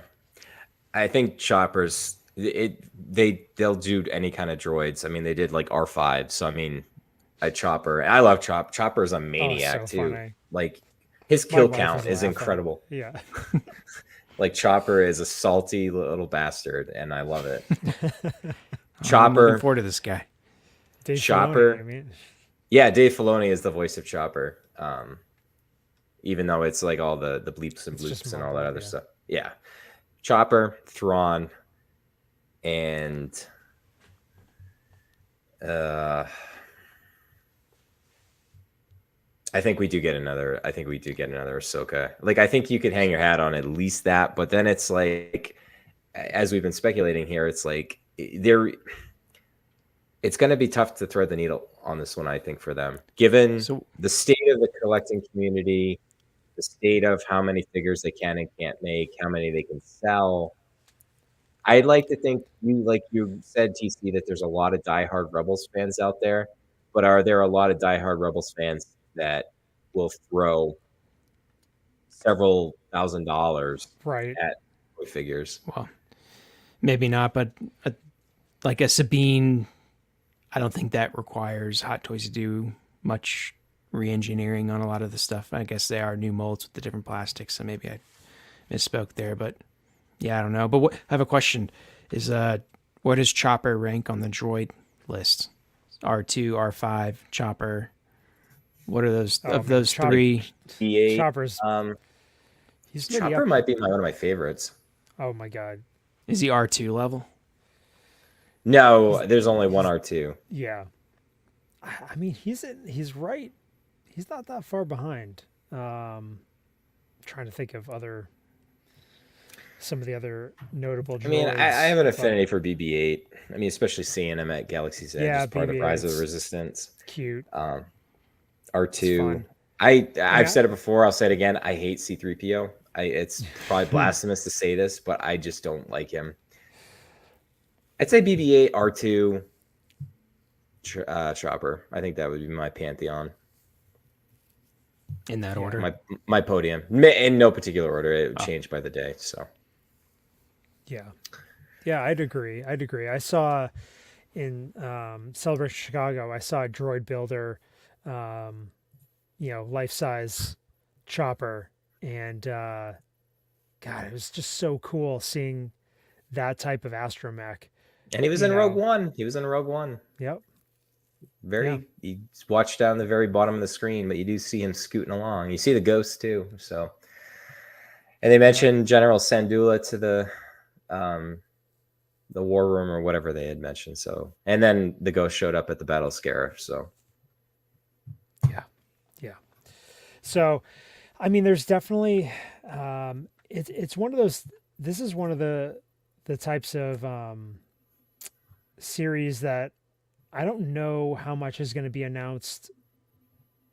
I think Choppers, they'll do any kind of droids. I mean, they did R5. So, I mean, a Chopper. I love Chopper. Chopper is a maniac, too. Funny. His kill count is incredible. Yeah. Chopper is a salty little bastard, and I love it. I'm looking forward to this guy. Dave Chopper. Filoni, Yeah, Dave Filoni is the voice of Chopper. Even though it's all the bleeps and bloops and all that other stuff. Yeah. Chopper, Thrawn, and I think we do get another Ahsoka. I think you could hang your hat on at least that, but then it's as we've been speculating here, it's it's going to be tough to thread the needle on this one, I think, for them, given the state of the collecting community, the state of how many figures they can and can't make, how many they can sell. I'd like to think, you said, TC, that there's a lot of diehard Rebels fans out there, but are there a lot of diehard Rebels fans that will throw several $1,000s at figures? Well, maybe not, but a Sabine, I don't think that requires Hot Toys to do much re-engineering on a lot of the stuff. I guess they are new molds with the different plastics, so maybe I misspoke there. But yeah, I don't know. But I have a question: is where does Chopper rank on the droid list? R2, R5, Chopper. What are those of those three? B8. Chopper's he's maybe Chopper up. might be one of my favorites. Oh my god. Is he R2 level? No, there's only one R2. Yeah. I mean, he's right. He's not that far behind. Trying to think of some of the other notable droids. I mean, I have an affinity for BB-8. I mean, especially seeing him at Galaxy's Edge as part of Rise of the Resistance. Cute. R2. I've said it before. I'll say it again. I hate C-3PO. It's probably blasphemous to say this, but I just don't like him. I'd say BB-8, R2, Chopper. I think that would be my pantheon. In that order? My podium. In no particular order. It would change by the day. So. Yeah, I'd agree. I saw in Celebration Chicago, I saw a droid builder, life-size Chopper, and God, it was just so cool seeing that type of astromech. And he was in Rogue One. Yep. He's watched down the very bottom of the screen, but you do see him scooting along. You see the ghost too. So, and they mentioned General Sandula to the war room or whatever they had mentioned. So, and then the ghost showed up at the Battle of Scarif. So, yeah. So, I mean, there's definitely it's one of those. This is one of the types of series that I don't know how much is going to be announced,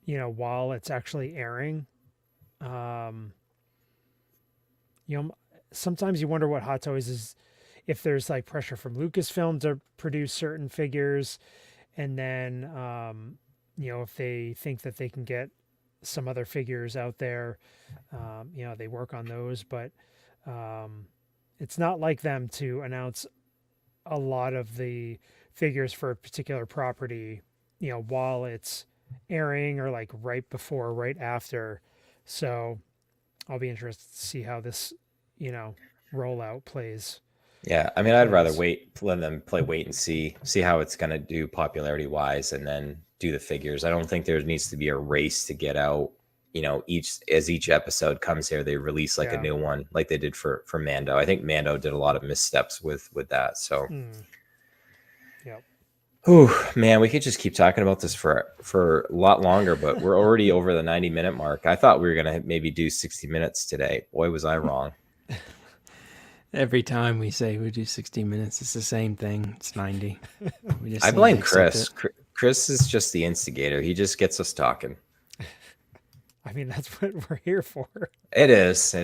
while it's actually airing. Sometimes you wonder what Hot Toys is, if there's like pressure from Lucasfilm to produce certain figures, and then if they think that they can get some other figures out there, they work on those, but it's not like them to announce a lot of the figures for a particular property, while it's airing, or like right before, right after. So I'll be interested to see how this, rollout plays. Yeah, I mean, I'd rather let them wait and see how it's going to do popularity wise, and then do the figures. I don't think there needs to be a race to get out. Each episode comes here, they release a new one, like they did for Mando. I think Mando did a lot of missteps with that. So, man, we could just keep talking about this for a lot longer, but we're already over the 90-minute mark. I thought we were gonna maybe do 60 minutes today. Boy, was I wrong. Every time we say we do 60 minutes, it's the same thing. It's 90. I blame Chris. Chris is just the instigator. He just gets us talking. I mean, that's what we're here for. It is.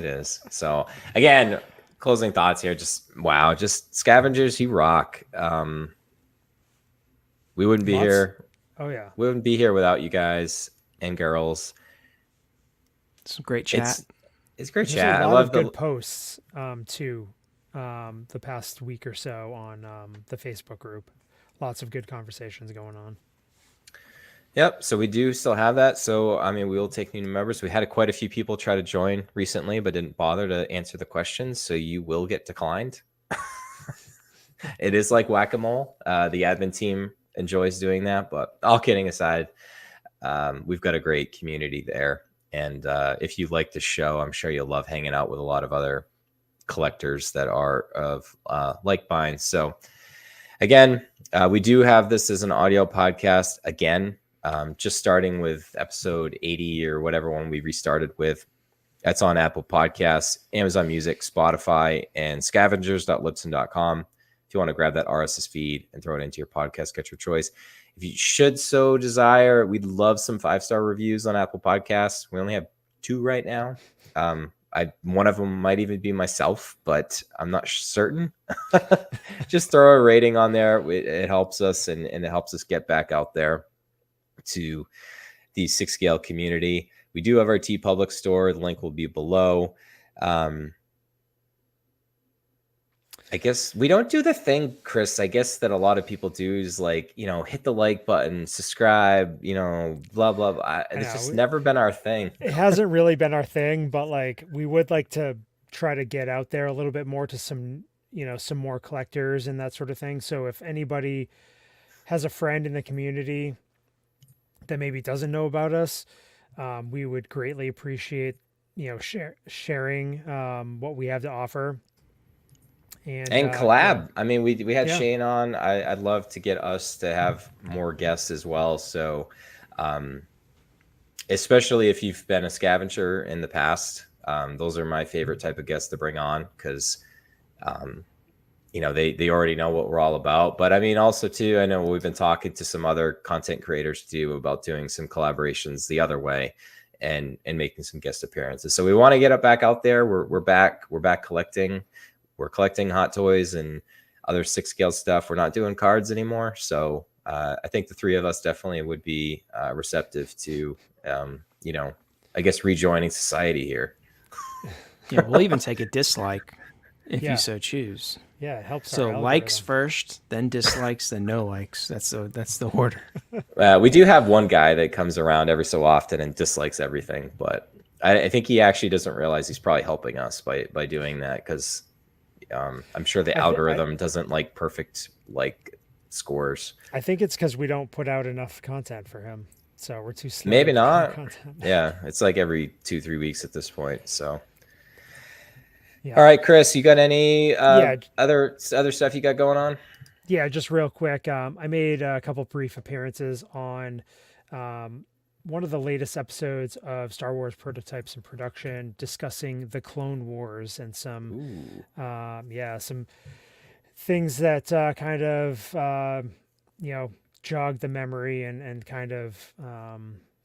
So again, closing thoughts here. Just Scavengers, you rock. We wouldn't be here. Oh yeah. We wouldn't be here without you guys and girls. Some great chat. It's great There's chat. A lot I love of good posts too. The past week or so on the Facebook group. Lots of good conversations going on. Yep. So we do still have that. So, I mean, we will take new members. We had quite a few people try to join recently, but didn't bother to answer the questions. So you will get declined. It is like whack-a-mole. The admin team enjoys doing that, but all kidding aside, we've got a great community there. And if you like the show, I'm sure you'll love hanging out with a lot of other collectors that are of like minds. So again, we do have this as an audio podcast again. Just starting with episode 80 or whatever one we restarted with. That's on Apple Podcasts, Amazon Music, Spotify, and scavengers.libsyn.com. If you want to grab that RSS feed and throw it into your podcast, get your choice. If you should so desire, we'd love some 5-star reviews on Apple Podcasts. We only have 2 right now. One of them might even be myself, but I'm not certain. Just throw a rating on there. It helps us, and it helps us get back out there to the 6-scale community. We do have our TeePublic store. The link will be below. I guess we don't do the thing, Chris, I guess that a lot of people do is like, hit the like button, subscribe, blah, blah, blah. I It's know just never been our thing. it hasn't really been our thing, but like we would like to try to get out there a little bit more to some, some more collectors and that sort of thing. So if anybody has a friend in the community that maybe doesn't know about us, we would greatly appreciate, sharing what we have to offer. And collab. I mean, we had Yeah. Shane on. I'd love to get us to have more guests as well. So, especially if you've been a scavenger in the past, those are my favorite type of guests to bring on because, they already know what we're all about. But I mean, also too, I know we've been talking to some other content creators too about doing some collaborations the other way and making some guest appearances. So we want to get it back out there. We're back collecting. We're collecting Hot Toys and other 6-scale stuff. We're not doing cards anymore. So I think the three of us definitely would be receptive to, I guess, rejoining society here. Yeah, we'll even take a dislike if Yeah. you so choose. Yeah, it helps. So our likes algorithm. first, then dislikes, then no likes. That's the order. We do have one guy that comes around every so often and dislikes everything, but I think he actually doesn't realize he's probably helping us by doing that because I'm sure the algorithm doesn't like perfect scores. I think it's because we don't put out enough content for him, so we're too slow. Maybe to put out not. Content. Yeah, it's like every 2-3 weeks at this point. So, Yeah. all right, Chris, you got any Yeah. other stuff you got going on? Yeah, just real quick. I made a couple brief appearances on one of the latest episodes of Star Wars Prototypes in Production, discussing the Clone Wars and some, some things that kind of jog the memory and kind of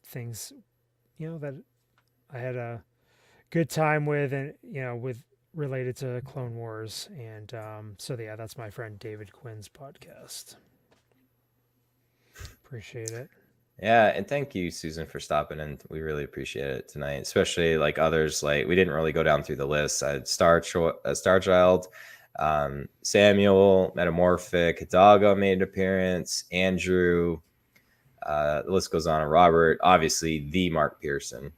things, that I had a good time with, and with related to Clone Wars. And that's my friend David Quinn's podcast. Appreciate it. Yeah, and thank you, Susan, for stopping in. We really appreciate it tonight, especially like others. Like we didn't really go down through the list. I had Starchild, Samuel, Metamorphic, Hidalgo made an appearance, Andrew, the list goes on, and Robert, obviously the Mark Pearson,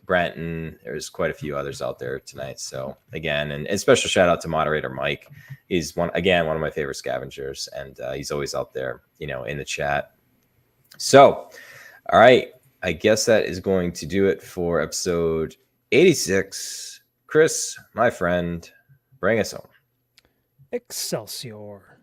Brenton. There's quite a few others out there tonight. So again, and special shout out to moderator Mike. He's one of my favorite scavengers, and he's always out there, in the chat. So, all right, I guess that is going to do it for episode 86. Chris, my friend, bring us home. Excelsior.